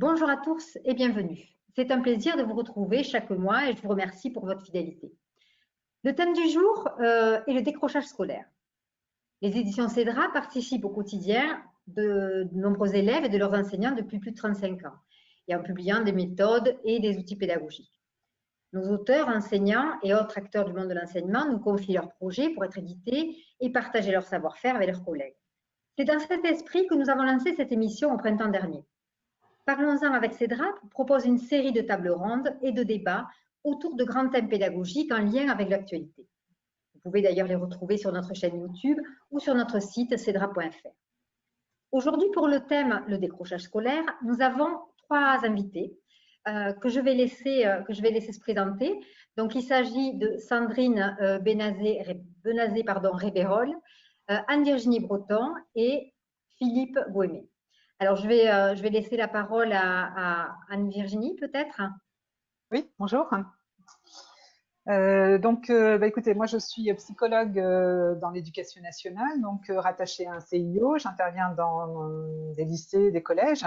Bonjour à tous et bienvenue. C'est un plaisir de vous retrouver chaque mois et je vous remercie pour votre fidélité. Le thème du jour est le décrochage scolaire. Les éditions CEDRA participent au quotidien de nombreux élèves et de leurs enseignants depuis plus de 35 ans et en publiant des méthodes et des outils pédagogiques. Nos auteurs, enseignants et autres acteurs du monde de l'enseignement nous confient leurs projets pour être édités et partager leur savoir-faire avec leurs collègues. C'est dans cet esprit que nous avons lancé cette émission au printemps dernier. Parlons-en avec CEDRA propose une série de tables rondes et de débats autour de grands thèmes pédagogiques en lien avec l'actualité. Vous pouvez d'ailleurs les retrouver sur notre chaîne YouTube ou sur notre site cedra.fr. Aujourd'hui, pour le thème le décrochage scolaire, nous avons trois invités que je vais laisser se présenter. Donc, il s'agit de Sandrine Benazé-Rébérol, Anne-Virginie Breton et Philippe Goémé. Alors, je vais laisser la parole à Anne-Virginie, peut-être. Oui, bonjour. Écoutez, moi je suis psychologue dans l'éducation nationale, donc rattachée à un CIO. J'interviens dans des lycées, des collèges.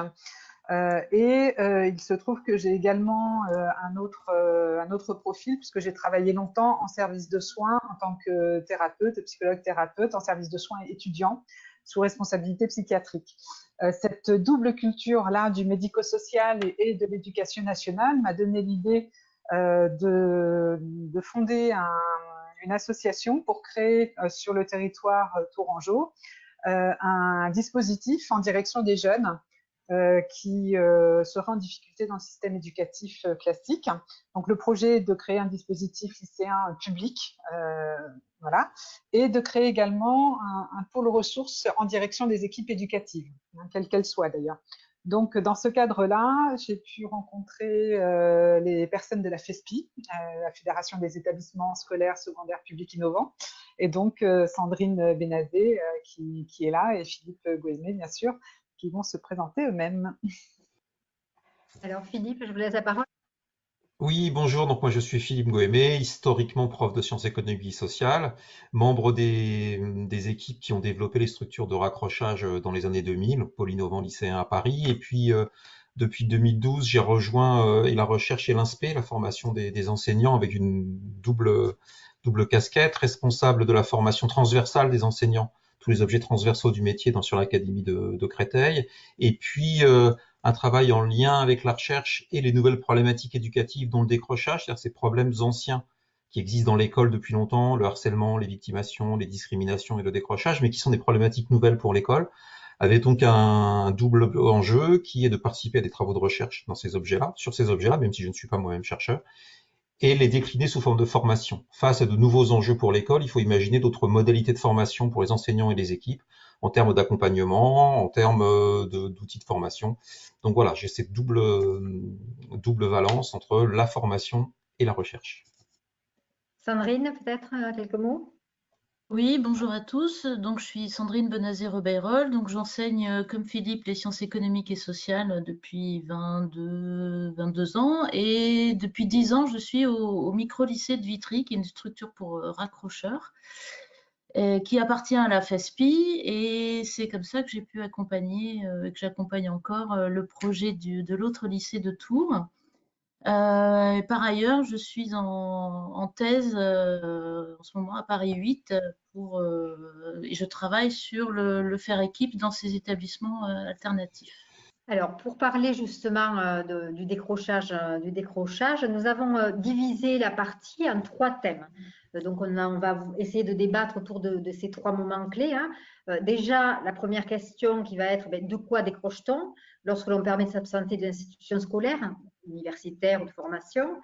Il se trouve que j'ai également un autre profil, puisque j'ai travaillé longtemps en service de soins en tant que thérapeute, psychologue thérapeute, en service de soins étudiants sous responsabilité psychiatrique. Cette double culture-là du médico-social et de l'éducation nationale m'a donné l'idée de fonder une association pour créer sur le territoire tourangeau un dispositif en direction des jeunes qui sera en difficulté dans le système éducatif classique. Donc le projet est de créer un dispositif lycéen public, voilà, et de créer également un pôle ressources en direction des équipes éducatives, quelles qu'elles soient d'ailleurs. Donc, dans ce cadre-là, j'ai pu rencontrer les personnes de la FESPI, la Fédération des établissements scolaires secondaires publics innovants, et donc Sandrine Benazé qui est là, et Philippe Goémé, bien sûr, qui vont se présenter eux-mêmes. Alors, Philippe, je vous laisse la parole. Oui, bonjour. Donc moi je suis Philippe Goémé, historiquement prof de sciences économiques et sociales, membre des équipes qui ont développé les structures de raccrochage dans les années 2000, pôle innovant lycéen à Paris. Et puis depuis 2012, j'ai rejoint la recherche et l'INSPE, la formation des enseignants, avec une double casquette, responsable de la formation transversale des enseignants, tous les objets transversaux du métier sur l'académie de Créteil. Et puis un travail en lien avec la recherche et les nouvelles problématiques éducatives, dont le décrochage, c'est-à-dire ces problèmes anciens qui existent dans l'école depuis longtemps, le harcèlement, les victimations, les discriminations et le décrochage, mais qui sont des problématiques nouvelles pour l'école, avec donc un double enjeu qui est de participer à des travaux de recherche dans ces objets-là, sur ces objets-là, même si je ne suis pas moi-même chercheur, et les décliner sous forme de formation. Face à de nouveaux enjeux pour l'école, il faut imaginer d'autres modalités de formation pour les enseignants et les équipes, en termes d'accompagnement, en termes d'outils de formation. Donc voilà, j'ai cette double valence entre la formation et la recherche. Sandrine, peut-être quelques mots? Oui, bonjour à tous. Donc, je suis Sandrine Benazé-Rébérol. Donc, j'enseigne comme Philippe les sciences économiques et sociales depuis 22 ans. Et depuis 10 ans, je suis au micro-lycée de Vitry, qui est une structure pour raccrocheurs, qui appartient à la FESPI. Et c'est comme ça que j'ai pu accompagner, et que j'accompagne encore le projet de l'autre lycée de Tours. Par ailleurs, je suis en thèse en ce moment à Paris 8 et je travaille sur le faire équipe dans ces établissements alternatifs. Alors, pour parler justement du décrochage, nous avons divisé la partie en trois thèmes. Donc, on va essayer de débattre autour de ces trois moments clés. Déjà, la première question qui va être de quoi décroche-t-on lorsque l'on permet de s'absenter de l'institution scolaire, universitaire ou de formation?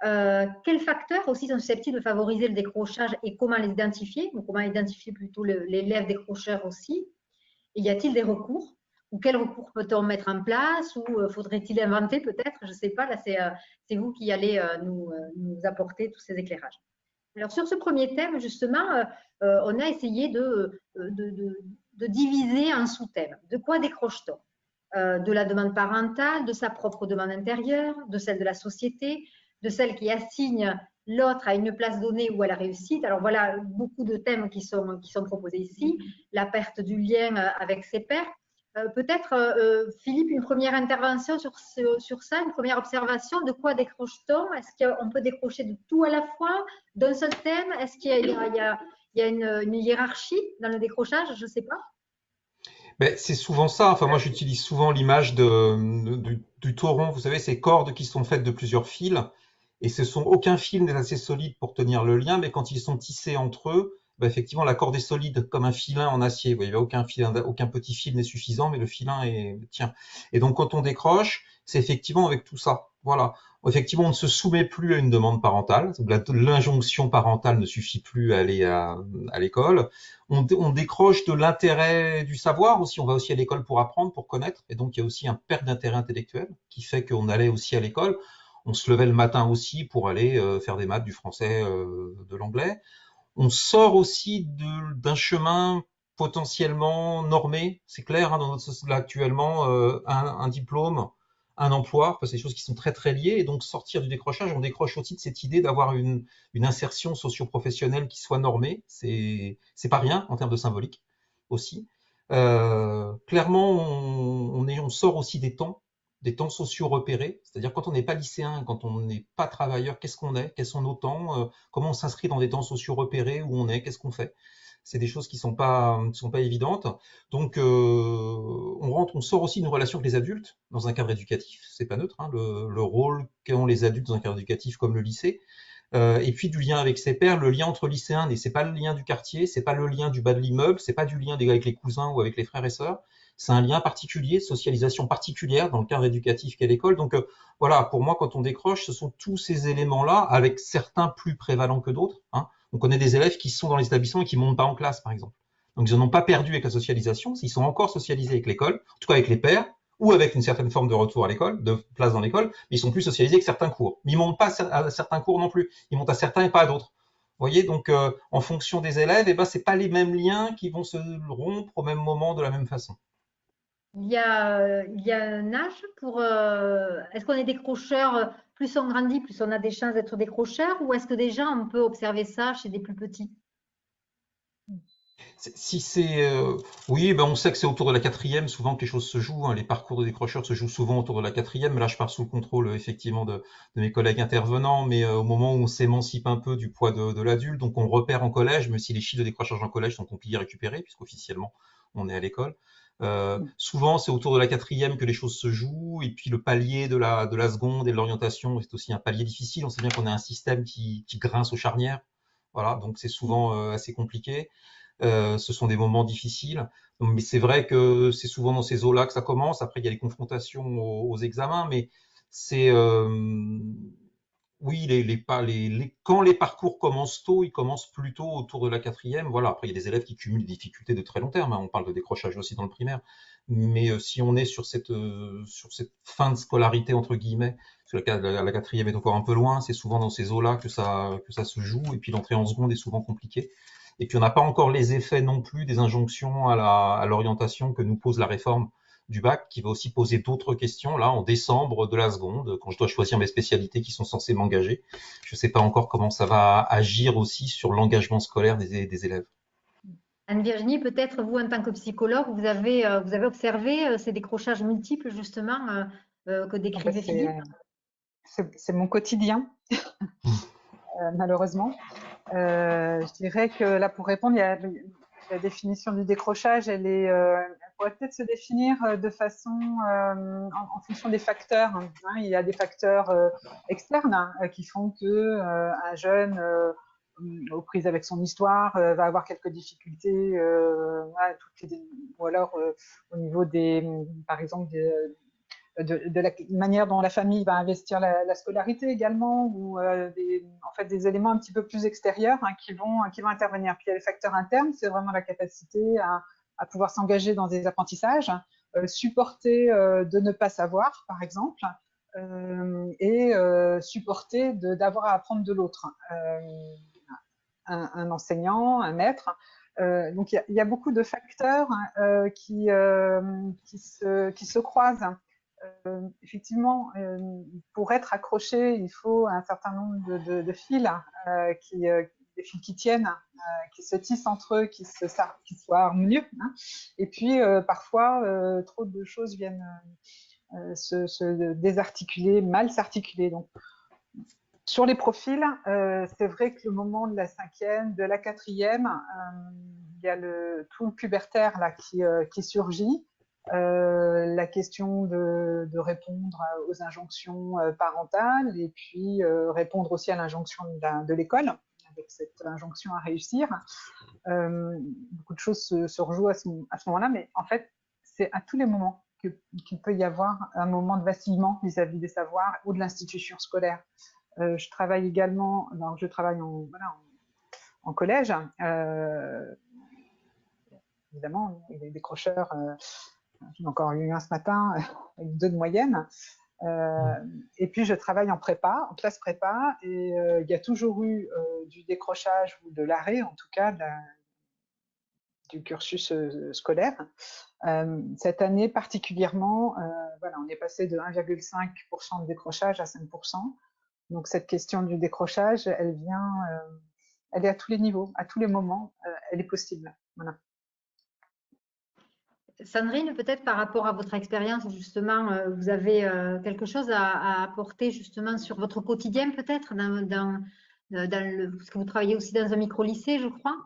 Quels facteurs aussi sont susceptibles de favoriser le décrochage et comment les identifier? Donc, comment identifier plutôt l'élève décrocheur aussi? Et y a-t-il des recours? Ou quels recours peut-on mettre en place? Ou faudrait-il inventer peut-être? Je ne sais pas, là c'est vous qui allez nous apporter tous ces éclairages. Alors sur ce premier thème, justement, on a essayé de diviser en sous-thèmes. De quoi décroche-t-on? De la demande parentale, de sa propre demande intérieure, de celle de la société, de celle qui assigne l'autre à une place donnée ou à la réussite. Alors voilà beaucoup de thèmes qui sont proposés ici. La perte du lien avec ses pairs, Peut-être, Philippe, une première intervention sur ça, une première observation. De quoi décroche-t-on? Est-ce qu'on peut décrocher de tout à la fois, d'un seul thème? Est-ce qu'il y a une hiérarchie dans le décrochage? Je ne sais pas. Ben, c'est souvent ça. Enfin, moi, j'utilise souvent l'image du tauron. Vous savez, ces cordes qui sont faites de plusieurs fils. Et aucun fil n'est assez solide pour tenir le lien, mais quand ils sont tissés entre eux, ben, effectivement, la corde est solide comme un filin en acier. Vous voyez, aucun petit fil n'est suffisant, mais le filin tient. Et donc, quand on décroche, c'est effectivement avec tout ça. Voilà. Effectivement, on ne se soumet plus à une demande parentale. L'injonction parentale ne suffit plus à aller à l'école. On décroche de l'intérêt du savoir aussi. On va aussi à l'école pour apprendre, pour connaître. Et donc, il y a aussi un perte d'intérêt intellectuel qui fait qu'on allait aussi à l'école. On se levait le matin aussi pour aller faire des maths, du français, de l'anglais. On sort aussi d'un chemin potentiellement normé. C'est clair, hein, dans notre société actuellement, un diplôme, un emploi, enfin, c'est des choses qui sont très très liées. Et donc sortir du décrochage, on décroche aussi de cette idée d'avoir une insertion socio-professionnelle qui soit normée. C'est pas rien en termes de symbolique aussi. Clairement, on sort aussi des temps sociaux repérés, c'est-à-dire quand on n'est pas lycéen, quand on n'est pas travailleur, qu'est-ce qu'on est, quels sont nos temps, comment on s'inscrit dans des temps sociaux repérés, où on est, qu'est-ce qu'on fait. C'est des choses qui sont pas évidentes. Donc, on sort aussi d'une relation avec les adultes dans un cadre éducatif. C'est pas neutre, hein, le rôle qu'ont les adultes dans un cadre éducatif comme le lycée. Et puis du lien avec ses pairs, le lien entre lycéens, et c'est pas le lien du quartier, c'est pas le lien du bas de l'immeuble, c'est pas du lien avec les cousins ou avec les frères et sœurs, c'est un lien particulier, socialisation particulière dans le cadre éducatif qu'est l'école. Donc voilà, pour moi, quand on décroche, ce sont tous ces éléments-là, avec certains plus prévalents que d'autres. Hein. On connaît des élèves qui sont dans les établissements et qui montent pas en classe, par exemple. Donc ils n'en ont pas perdu avec la socialisation, ils sont encore socialisés avec l'école, en tout cas avec les pairs, ou avec une certaine forme de retour à l'école, de place dans l'école, mais ils sont plus socialisés que certains cours. Mais ils montent pas à certains cours non plus. Ils montent à certains et pas à d'autres. Vous voyez, donc en fonction des élèves, eh ben, c'est pas les mêmes liens qui vont se rompre au même moment de la même façon. Il y a un âge pour. Est-ce qu'on est décrocheur, plus on grandit, plus on a des chances d'être décrocheur, ou est-ce que déjà on peut observer ça chez des plus petits? Si c'est oui, ben on sait que c'est autour de la quatrième souvent que les choses se jouent. Hein. Les parcours de décrocheurs se jouent souvent autour de la quatrième. Mais là, je pars sous le contrôle effectivement de mes collègues intervenants. Mais au moment où on s'émancipe un peu du poids de l'adulte, donc on repère en collège, même si les chiffres de décrochage en collège sont compliqués à récupérer, puisqu'officiellement on est à l'école. Souvent, c'est autour de la quatrième que les choses se jouent. Et puis le palier de la seconde et de l'orientation, c'est aussi un palier difficile. On sait bien qu'on a un système qui grince aux charnières. Voilà, donc c'est souvent assez compliqué. Ce sont des moments difficiles. Donc, mais c'est vrai que c'est souvent dans ces eaux-là que ça commence. Après, il y a les confrontations aux examens, mais c'est oui, quand les parcours commencent tôt, ils commencent plutôt autour de la quatrième. Voilà. Après, il y a des élèves qui cumulent des difficultés de très long terme. Hein. On parle de décrochage aussi dans le primaire. Mais si on est sur cette fin de scolarité entre guillemets, parce que la quatrième est encore un peu loin, c'est souvent dans ces eaux-là que ça se joue. Et puis l'entrée en seconde est souvent compliquée. Et puis on n'a pas encore les effets non plus des injonctions à l'orientation que nous pose la réforme du bac, qui va aussi poser d'autres questions. Là, en décembre de la seconde, quand je dois choisir mes spécialités qui sont censées m'engager, je ne sais pas encore comment ça va agir aussi sur l'engagement scolaire des élèves. Anne-Virginie, peut-être vous, en tant que psychologue, vous avez observé ces décrochages multiples, justement, que Ah bah, décrivait Philippe. c'est mon quotidien, malheureusement. Je dirais que là, pour répondre, la définition du décrochage, elle pourrait peut-être se définir de façon en fonction des facteurs. Hein. Il y a des facteurs externes qui font que un jeune aux prises avec son histoire va avoir quelques difficultés, ou alors au niveau par exemple, de la manière dont la famille va investir la scolarité également, ou en fait des éléments un petit peu plus extérieurs qui vont intervenir. Puis il y a les facteurs internes, c'est vraiment la capacité à pouvoir s'engager dans des apprentissages, supporter de ne pas savoir, par exemple, et supporter d'avoir à apprendre de l'autre. Un enseignant, un maître. Donc il y a beaucoup de facteurs qui se croisent. Effectivement, pour être accroché, il faut un certain nombre de fils fils qui tiennent, qui se tissent entre eux, qui soient harmonieux. Hein. Et puis, parfois, trop de choses viennent se désarticuler, mal s'articuler. Donc, sur les profils, c'est vrai que le moment de la 5e, de la 4e, il y a tout le pubertaire là, qui surgit. La question de répondre aux injonctions parentales et puis répondre aussi à l'injonction de l'école, avec cette injonction à réussir. Beaucoup de choses se rejouent à ce moment-là, mais en fait, c'est à tous les moments qu'il peut y avoir un moment de vacillement vis-à-vis des savoirs ou de l'institution scolaire. Je travaille également, alors je travaille en collège. Évidemment, il y a des décrocheurs. J'en ai encore eu un ce matin, avec 2 de moyenne. Et puis, je travaille en prépa, en classe prépa, et il y a toujours eu du décrochage ou de l'arrêt, en tout cas, du cursus scolaire. Cette année particulièrement, voilà, on est passé de 1,5% de décrochage à 5%. Donc, cette question du décrochage, elle est à tous les niveaux, à tous les moments, elle est possible. Voilà. Sandrine, peut-être par rapport à votre expérience, justement, vous avez quelque chose à apporter justement sur votre quotidien, peut-être, parce que vous travaillez aussi dans un micro-lycée, je crois.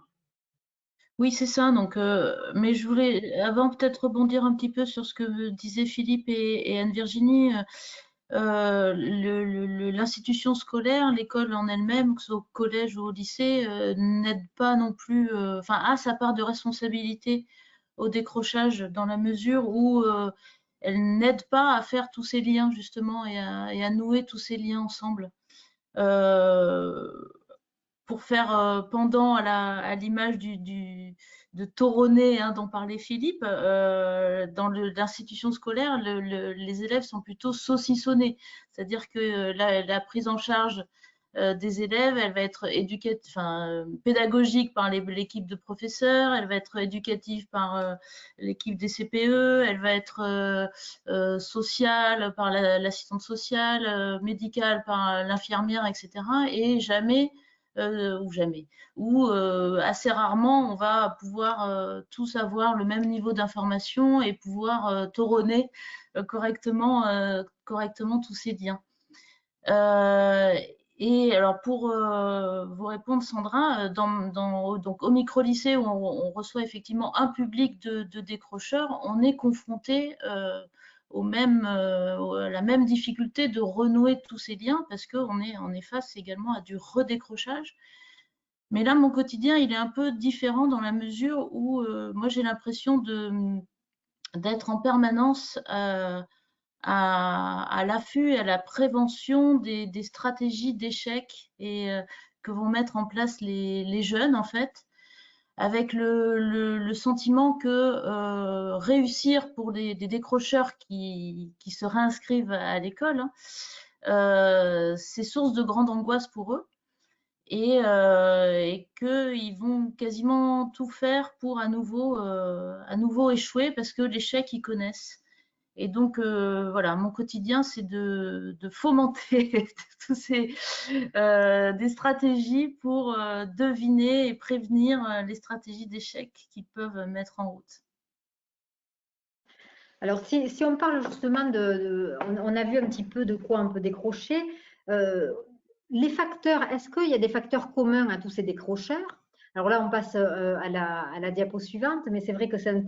Oui, c'est ça. Donc, mais je voulais, avant, peut-être rebondir un petit peu sur ce que disaient Philippe et Anne-Virginie. L'institution scolaire, l'école en elle-même, que ce soit au collège ou au lycée, n'aide pas non plus, enfin, a sa part de responsabilité au décrochage dans la mesure où elle n'aide pas à faire tous ces liens justement et à nouer tous ces liens ensemble. Pour faire pendant à l'image de taureau-né dont parlait Philippe, dans l'institution scolaire, les élèves sont plutôt saucissonnés. C'est-à-dire que la prise en charge des élèves, elle va être pédagogique par l'équipe de professeurs, elle va être éducative par l'équipe des CPE, elle va être sociale par l'assistante sociale, médicale par l'infirmière, etc. Et jamais ou assez rarement on va pouvoir tous avoir le même niveau d'information et pouvoir tauronner correctement tous ces liens. Et alors pour vous répondre, Sandra, donc au micro-lycée où on reçoit effectivement un public de décrocheurs, on est confronté à la même difficulté de renouer tous ces liens parce qu'on est face également à du redécrochage. Mais là, mon quotidien, il est un peu différent dans la mesure où moi, j'ai l'impression d'être en permanence à l'affût et à la prévention des stratégies d'échec et que vont mettre en place les jeunes, en fait, avec le sentiment que réussir pour des décrocheurs qui se réinscrivent à l'école, c'est source de grande angoisse pour eux et qu'ils vont quasiment tout faire pour à nouveau échouer parce que l'échec, ils connaissent. Et donc, voilà, mon quotidien, c'est de fomenter des stratégies pour deviner et prévenir les stratégies d'échec qu'ils peuvent mettre en route. Alors, si on parle justement on a vu un petit peu de quoi on peut décrocher. Les facteurs, est-ce qu'il y a des facteurs communs à tous ces décrocheurs? Alors là, on passe à la diapo suivante, mais c'est vrai que c'est un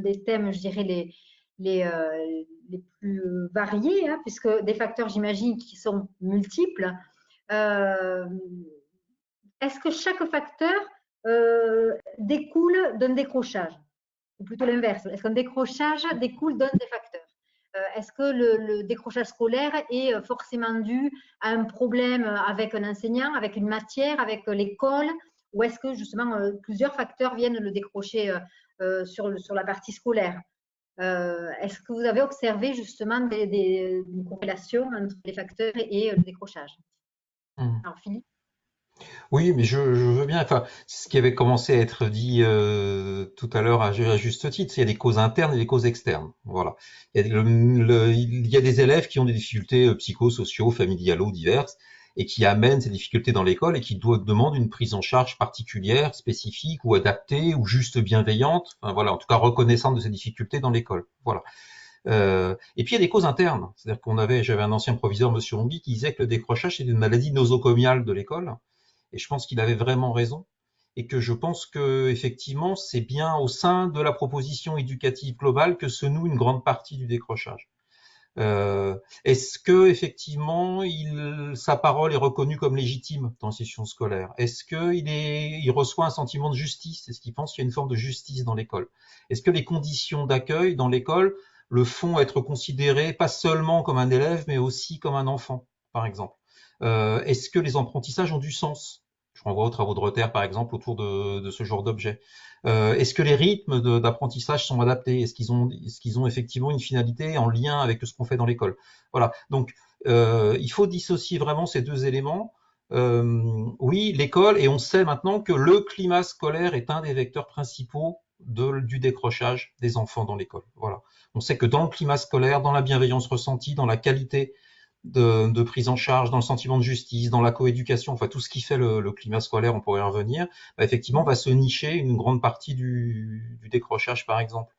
des thèmes, je dirais, les plus variés, hein, puisque des facteurs, j'imagine, qui sont multiples. Est-ce que chaque facteur découle d'un décrochage? Ou plutôt l'inverse, est-ce qu'un décrochage découle d'un des facteurs? Est-ce que le décrochage scolaire est forcément dû à un problème avec un enseignant, avec une matière, avec l'école, ou est-ce que justement plusieurs facteurs viennent le décrocher sur la partie scolaire? Est-ce que vous avez observé justement une corrélation entre les facteurs et le décrochage? Alors, Philippe? Oui, mais je veux bien. Enfin, ce qui avait commencé à être dit tout à l'heure à juste titre, il y a des causes internes et des causes externes. Voilà. Il y a des élèves qui ont des difficultés psychosociaux, familiales diverses, et qui amène ces difficultés dans l'école et qui demande une prise en charge particulière, spécifique ou adaptée ou juste bienveillante, enfin, voilà, en tout cas reconnaissante de ces difficultés dans l'école. Voilà. Et puis il y a des causes internes, c'est-à-dire j'avais un ancien proviseur, Monsieur Hongui, qui disait que le décrochage c'est une maladie nosocomiale de l'école, et je pense qu'il avait vraiment raison, et que je pense que effectivement c'est bien au sein de la proposition éducative globale que se noue une grande partie du décrochage. Est-ce que effectivement sa parole est reconnue comme légitime dans l'institution scolaire? Est-ce qu'il reçoit un sentiment de justice? Est-ce qu'il pense qu'il y a une forme de justice dans l'école? Est-ce que les conditions d'accueil dans l'école le font être considéré pas seulement comme un élève, mais aussi comme un enfant, par exemple? Est-ce que les apprentissages ont du sens? Je renvoie aux travaux de Reuter, par exemple, autour de ce genre d'objet. Est-ce que les rythmes d'apprentissage sont adaptés? Est-ce qu'ils ont effectivement une finalité en lien avec ce qu'on fait dans l'école? Voilà. Donc, il faut dissocier vraiment ces deux éléments. Oui, l'école, et on sait maintenant que le climat scolaire est un des vecteurs principaux du décrochage des enfants dans l'école. Voilà. On sait que dans le climat scolaire, dans la bienveillance ressentie, dans la qualité de prise en charge, dans le sentiment de justice, dans la coéducation, enfin tout ce qui fait le climat scolaire, on pourrait y revenir, bah, effectivement va se nicher une grande partie du décrochage, par exemple.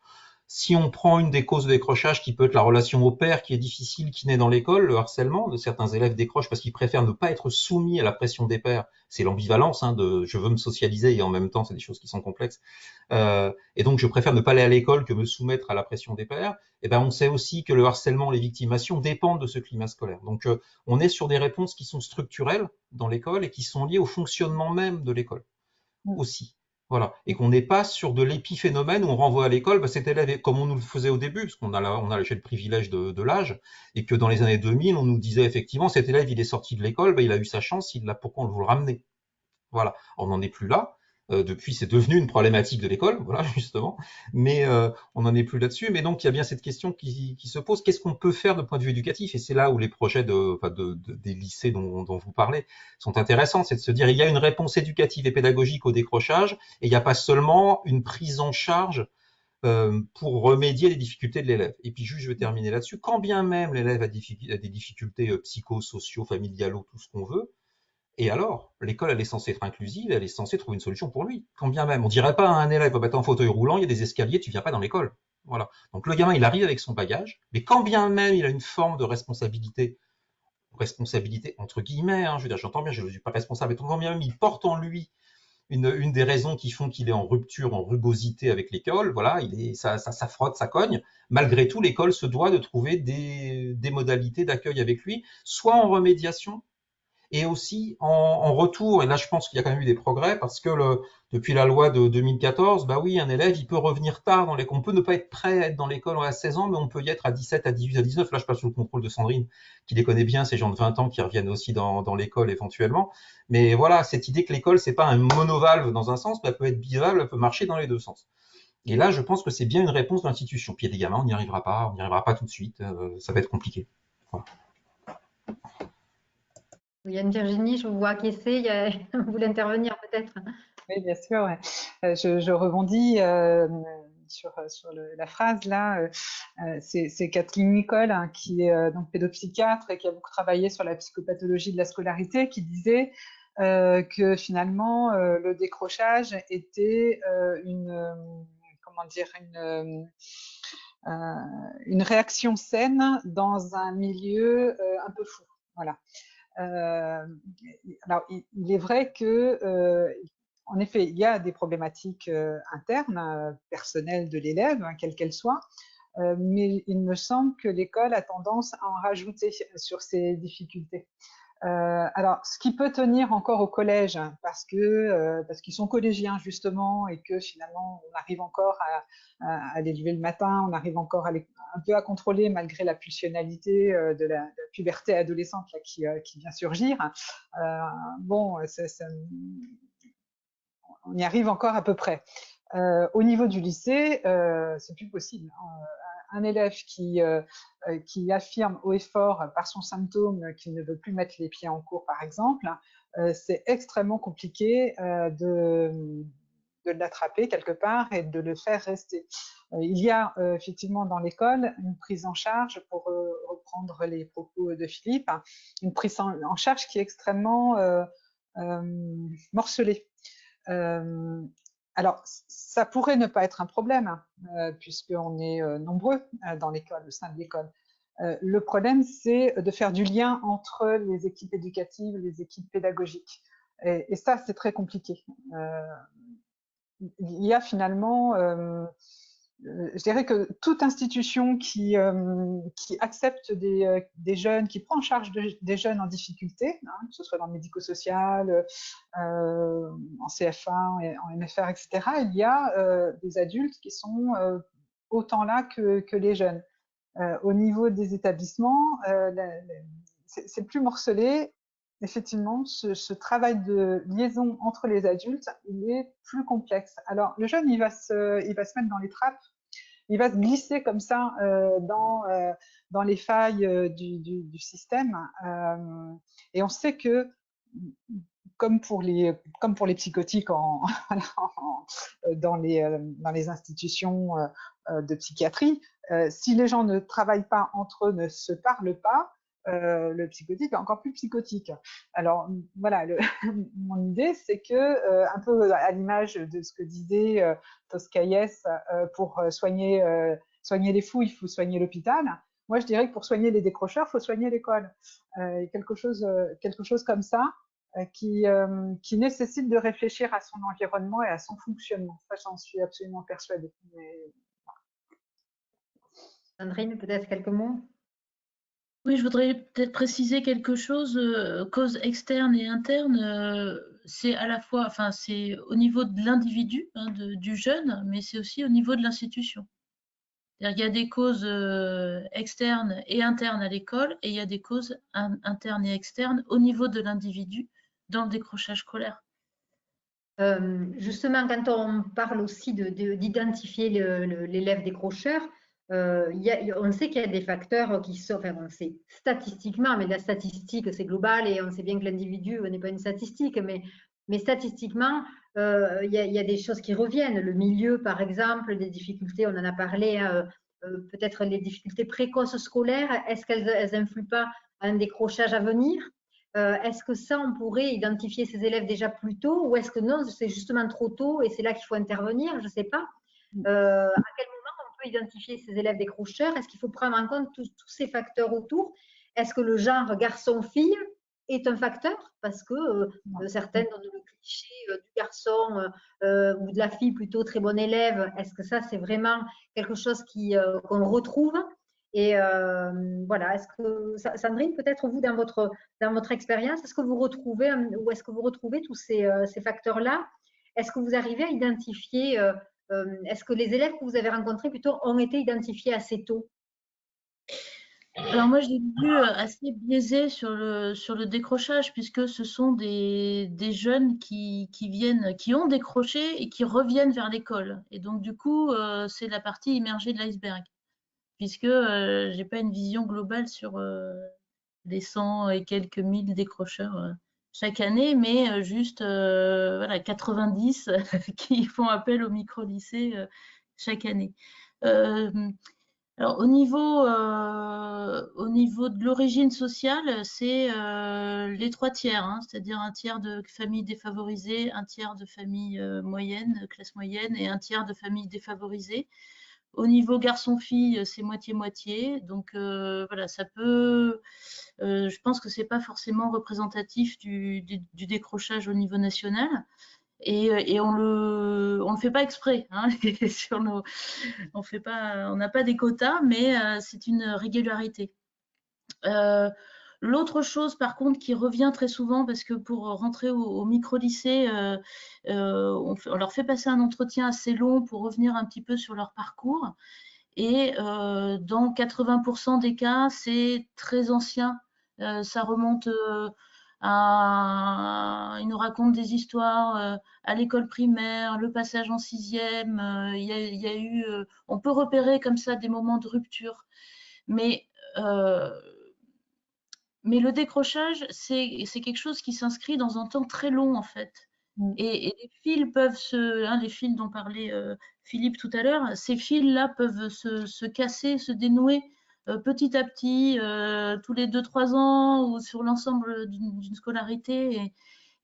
Si on prend une des causes de décrochage qui peut être la relation au père qui est difficile, qui naît dans l'école, le harcèlement, de certains élèves décrochent parce qu'ils préfèrent ne pas être soumis à la pression des pairs. C'est l'ambivalence de je veux me socialiser et en même temps c'est des choses qui sont complexes. Et donc je préfère ne pas aller à l'école que me soumettre à la pression des pairs. Et ben on sait aussi que le harcèlement, les victimations dépendent de ce climat scolaire. Donc on est sur des réponses qui sont structurelles dans l'école et qui sont liées au fonctionnement même de l'école aussi. Voilà. Et qu'on n'est pas sur de l'épiphénomène où on renvoie à l'école, bah, cet élève, comme on nous le faisait au début, parce qu'on a j'ai le privilège de l'âge, et que dans les années 2000, on nous disait effectivement, cet élève, il est sorti de l'école, bah, il a eu sa chance, pourquoi on vous le ramener? Voilà. On n'en est plus là. Depuis, c'est devenu une problématique de l'école, voilà, justement. Mais on n'en est plus là-dessus. Mais donc, il y a bien cette question qui se pose. Qu'est-ce qu'on peut faire de point de vue éducatif? Et c'est là où les projets des lycées dont vous parlez sont intéressants. C'est de se dire, il y a une réponse éducative et pédagogique au décrochage, et il n'y a pas seulement une prise en charge pour remédier les difficultés de l'élève. Et puis juste, je vais terminer là-dessus. Quand bien même l'élève a des difficultés psychosociaux, familiales, tout ce qu'on veut, et alors, l'école, elle est censée être inclusive, elle est censée trouver une solution pour lui. Quand bien même, on dirait pas à un élève, bah, t'es en fauteuil roulant, il y a des escaliers, tu viens pas dans l'école. Voilà. Donc le gamin, il arrive avec son bagage, mais quand bien même il a une forme de responsabilité entre guillemets, je veux dire, j'entends bien, je ne suis pas responsable, mais quand bien même il porte en lui une des raisons qui font qu'il est en rupture, en rugosité avec l'école, voilà, ça frotte, ça cogne. Malgré tout, l'école se doit de trouver des modalités d'accueil avec lui, soit en remédiation, et aussi en retour, et là je pense qu'il y a quand même eu des progrès, parce que depuis la loi de 2014, bah oui, un élève, il peut revenir tard dans l'école. On peut ne pas être prêt à être dans l'école à 16 ans, mais on peut y être à 17, à 18, à 19. Là, je passe sous le contrôle de Sandrine, qui les connaît bien, ces gens de 20 ans qui reviennent aussi dans l'école éventuellement. Mais voilà, cette idée que l'école, c'est pas un monovalve dans un sens, mais elle peut être bivalve, elle peut marcher dans les deux sens. Et là, je pense que c'est bien une réponse de l'institution. Puis il y a des gamins, on n'y arrivera pas tout de suite, ça va être compliqué. Voilà. Il y a une Virginie, je vous vois acquiescer, vous voulez intervenir peut-être? Oui, bien sûr. Ouais. Je rebondis sur la phrase là. C'est Kathleen Nicole, qui est donc pédopsychiatre et qui a beaucoup travaillé sur la psychopathologie de la scolarité, qui disait que finalement le décrochage était une réaction saine dans un milieu un peu fou. Voilà. Alors, il est vrai que, en effet, il y a des problématiques internes, personnelles de l'élève, quelles qu'elles soient, mais il me semble que l'école a tendance à en rajouter sur ces difficultés. Alors, ce qui peut tenir encore au collège, parce qu'ils sont collégiens justement, et que finalement on arrive encore à les lever le matin, on arrive encore un peu à contrôler malgré la pulsionnalité de la puberté adolescente là, qui vient surgir. Bon, on y arrive encore à peu près. Au niveau du lycée, c'est plus possible. Un élève qui affirme haut et fort par son symptôme qu'il ne veut plus mettre les pieds en cours, par exemple, c'est extrêmement compliqué de l'attraper quelque part et de le faire rester. Il y a effectivement dans l'école une prise en charge, pour reprendre les propos de Philippe, une prise en charge qui est extrêmement morcelée. Alors, ça pourrait ne pas être un problème, puisqu'on est nombreux dans l'école, au sein de l'école. Le problème, c'est de faire du lien entre les équipes éducatives, les équipes pédagogiques. Et ça, c'est très compliqué. Il y a finalement, je dirais que toute institution qui accepte des jeunes, qui prend en charge des jeunes en difficulté, hein, que ce soit dans le médico-social, en CFA, en MFR, etc., il y a des adultes qui sont autant là que les jeunes. Au niveau des établissements, c'est plus morcelé. Effectivement, ce travail de liaison entre les adultes, il est plus complexe. Alors, le jeune, il va se mettre dans les trappes, il va se glisser comme ça dans les failles du système. Et on sait que, comme pour les psychotiques dans les institutions de psychiatrie, si les gens ne travaillent pas entre eux, ne se parlent pas, le psychotique est encore plus psychotique. Alors voilà, mon idée, c'est que, un peu à l'image de ce que disait Toscaïès, pour soigner les fous, il faut soigner l'hôpital. Moi, je dirais que pour soigner les décrocheurs, il faut soigner l'école. Quelque chose comme ça, qui nécessite de réfléchir à son environnement et à son fonctionnement. Ça, j'en suis absolument persuadée. Sandrine, peut-être quelques mots? Oui, je voudrais peut-être préciser quelque chose. Cause externe et interne, c'est à la fois, enfin, c'est au niveau de l'individu, hein, du jeune, mais c'est aussi au niveau de l'institution. Il y a des causes externes et internes à l'école, et il y a des causes internes et externes au niveau de l'individu dans le décrochage scolaire. Justement, quand on parle aussi d'identifier l'élève décrocheur, on sait qu'il y a des facteurs qui sont, enfin on sait statistiquement, mais la statistique c'est global et on sait bien que l'individu n'est pas une statistique, mais statistiquement, il y a des choses qui reviennent. Le milieu, par exemple, des difficultés, on en a parlé, peut-être les difficultés précoces scolaires, est-ce qu'elles influent pas à un décrochage à venir? Est-ce que ça, on pourrait identifier ces élèves déjà plus tôt, ou est-ce que non, c'est justement trop tôt et c'est là qu'il faut intervenir? Je ne sais pas. À quel moment on peut identifier ces élèves décrocheurs? Est-ce qu'il faut prendre en compte tous ces facteurs autour? Est-ce que le genre garçon-fille est un facteur? Parce que certaines donnent le cliché du garçon ou de la fille plutôt très bonne élève. Est-ce que ça, c'est vraiment quelque chose qu'on retrouve? Et voilà, est-ce que Sandrine, peut-être vous, dans votre expérience, est-ce que vous retrouvez tous ces facteurs-là? Est-ce que vous arrivez à identifier, est-ce que les élèves que vous avez rencontrés plutôt ont été identifiés assez tôt? Alors moi, j'ai vu assez biaisé sur le décrochage, puisque ce sont des jeunes qui ont décroché et qui reviennent vers l'école. Et donc, du coup, c'est la partie immergée de l'iceberg, puisque j'ai pas une vision globale sur les 100 et quelques mille décrocheurs chaque année, mais juste voilà, 90 qui font appel au micro-lycée chaque année. Alors au niveau de l'origine sociale, c'est les 3 tiers, hein, c'est-à-dire un tiers de familles défavorisées, un tiers de familles moyennes, classe moyenne, et un tiers de familles défavorisées. Au niveau garçon-fille, c'est moitié-moitié. Donc voilà, ça peut. Je pense que c'est pas forcément représentatif du décrochage au niveau national. Et on le fait pas exprès, hein, on n'a pas des quotas, mais c'est une régularité. L'autre chose, par contre, qui revient très souvent, parce que pour rentrer au micro-lycée, on leur fait passer un entretien assez long pour revenir un petit peu sur leur parcours. Et dans 80% des cas, c'est très ancien. Ça remonte ils nous racontent des histoires à l'école primaire, le passage en 6e. Il y a eu, on peut repérer comme ça des moments de rupture. Mais le décrochage, c'est quelque chose qui s'inscrit dans un temps très long, en fait. Et les fils peuvent les fils dont parlait Philippe tout à l'heure, ces fils-là peuvent se casser, se dénouer petit à petit, tous les 2-3 ans ou sur l'ensemble d'une scolarité.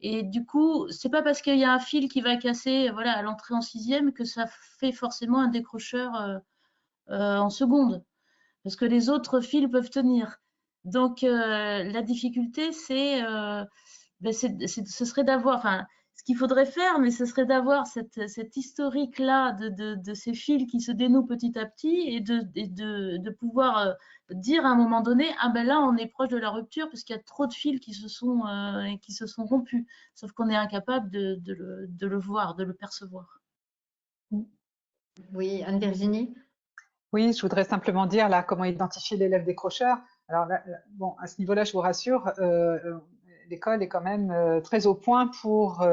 Et du coup, c'est pas parce qu'il y a un fil qui va casser, voilà, à l'entrée en sixième que ça fait forcément un décrocheur en seconde, parce que les autres fils peuvent tenir. Donc, la difficulté, ce serait d'avoir, enfin, ce qu'il faudrait faire, mais ce serait d'avoir cette historique-là de ces fils qui se dénouent petit à petit et de pouvoir dire à un moment donné, ah ben là, on est proche de la rupture parce qu'il y a trop de fils qui se sont rompus. Sauf qu'on est incapable de le voir, de le percevoir. Oui, Anne-Virginie? Oui, je voudrais simplement dire là comment identifier l'élève décrocheur. Alors bon, à ce niveau-là, je vous rassure, l'école est quand même très au point pour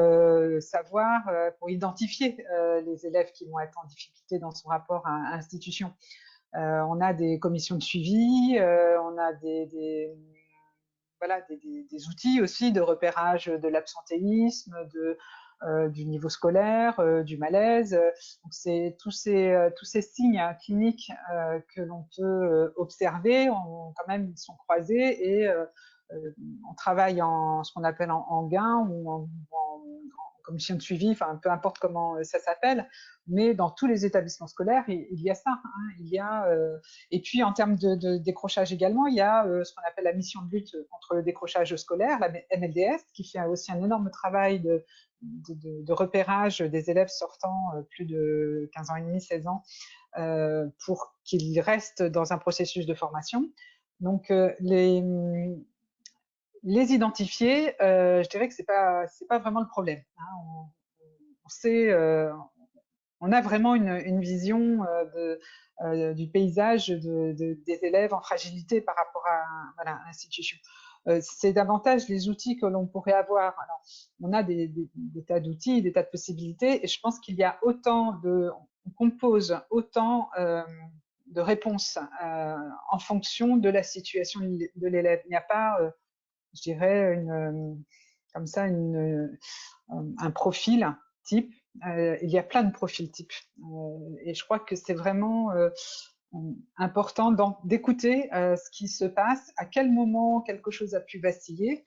savoir, pour identifier les élèves qui vont être en difficulté dans son rapport à l'institution. On a des commissions de suivi, on a voilà, des outils aussi de repérage de l'absentéisme, du niveau scolaire, du malaise. Donc c'est tous ces signes cliniques que l'on peut observer, quand même, ils sont croisés et on travaille en ce qu'on appelle en gain ou en commission de suivi, enfin peu importe comment ça s'appelle, mais dans tous les établissements scolaires, il y a ça. Hein, il y a, et puis en termes de décrochage également, il y a ce qu'on appelle la mission de lutte contre le décrochage scolaire, la MLDS, qui fait aussi un énorme travail de repérage des élèves sortant plus de 15 ans et demi, 16 ans, pour qu'ils restent dans un processus de formation. Donc les identifier, je dirais que c'est pas vraiment le problème. Hein. On sait, on a vraiment une vision du paysage des élèves en fragilité par rapport à voilà, l'institution. C'est davantage les outils que l'on pourrait avoir. Alors, on a des tas d'outils, des tas de possibilités, et je pense qu'il y a on compose autant de réponses en fonction de la situation de l'élève. Il n'y a pas je dirais, comme ça, un profil type. Il y a plein de profils types. Et je crois que c'est vraiment important d'écouter ce qui se passe, à quel moment quelque chose a pu vaciller.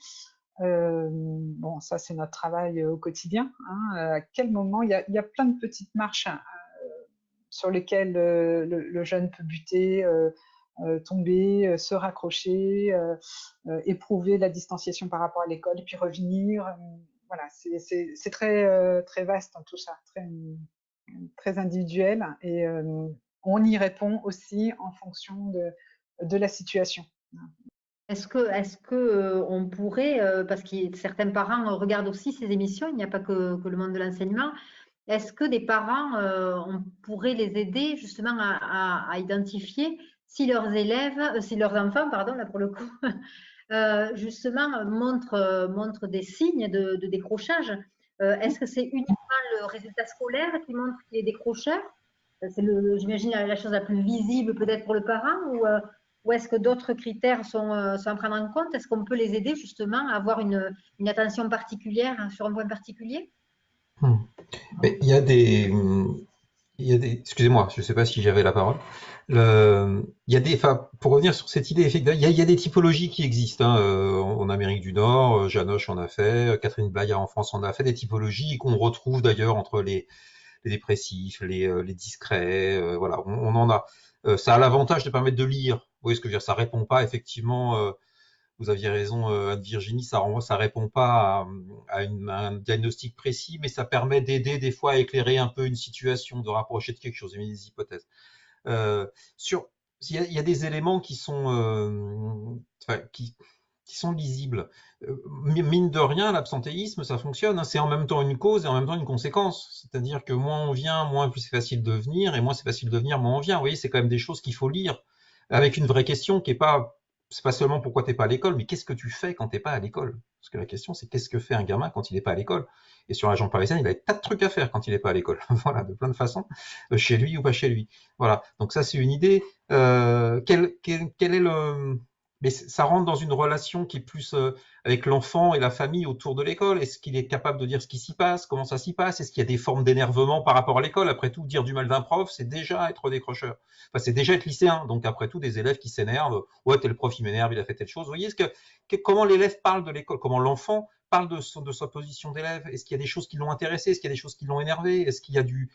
Bon, ça, c'est notre travail au quotidien. Hein, à quel moment, il y a plein de petites marches sur lesquelles le jeune peut buter, tomber, se raccrocher, éprouver la distanciation par rapport à l'école, et puis revenir. Voilà, c'est très vaste tout ça, très individuel, et on y répond aussi en fonction de la situation. Est-ce que on pourrait, parce que certains parents regardent aussi ces émissions, il n'y a pas que le monde de l'enseignement, est-ce que des parents, on pourrait les aider justement à identifier si leurs élèves, si leurs enfants, pardon, là pour le coup, justement montrent des signes de décrochage? Est-ce que c'est uniquement le résultat scolaire qui montre qu'il est décrocheur? J'imagine, la chose la plus visible peut-être pour le parent, ou est-ce que d'autres critères sont à prendre en compte? Est-ce qu'on peut les aider justement à avoir une attention particulière sur un point particulier? Mais excusez-moi, je ne sais pas si j'avais la parole. Pour revenir sur cette idée, effectivement, il y a des typologies qui existent. Hein, en Amérique du Nord, Janosch en a fait, Catherine Blaillard en France en a fait, des typologies qu'on retrouve d'ailleurs entre les dépressifs, les discrets. Voilà, on en a. Ça a l'avantage de permettre de lire. Vous voyez ce que je veux dire? Ça répond pas effectivement. Vous aviez raison, Anne-Virginie, ça répond pas à un diagnostic précis, mais ça permet d'aider des fois à éclairer un peu une situation, de rapprocher de quelque chose, émettre des hypothèses. Il y a des éléments qui sont, qui sont lisibles. Mine de rien, l'absentéisme, ça fonctionne. Hein, c'est en même temps une cause et en même temps une conséquence. C'est-à-dire que moins on vient, moins c'est facile de venir, et moins c'est facile de venir, moins on vient. Vous voyez, c'est quand même des choses qu'il faut lire avec une vraie question qui est pas. C'est pas seulement pourquoi t'es pas à l'école, mais qu'est-ce que tu fais quand t'es pas à l'école? Parce que la question, c'est qu'est-ce que fait un gamin quand il n'est pas à l'école? Et sur la région parisienne, il a des tas de trucs à faire quand il n'est pas à l'école. Voilà, de plein de façons, chez lui ou pas chez lui. Voilà. Donc ça, c'est une idée. Quel est mais ça rentre dans une relation qui est plus avec l'enfant et la famille autour de l'école. Est-ce qu'il est capable de dire ce qui s'y passe, comment ça s'y passe? Est-ce qu'il y a des formes d'énervement par rapport à l'école? Après tout, dire du mal d'un prof, c'est déjà être décrocheur. Enfin, c'est déjà être lycéen. Donc après tout, des élèves qui s'énervent. Ouais, tel prof, il m'énerve, il a fait telle chose. Vous voyez comment l'élève parle de l'école, comment l'enfant parle de sa position d'élève? Est-ce qu'il y a des choses qui l'ont intéressé? Est-ce qu'il y a des choses qui l'ont énervé? Est-ce qu'il y a du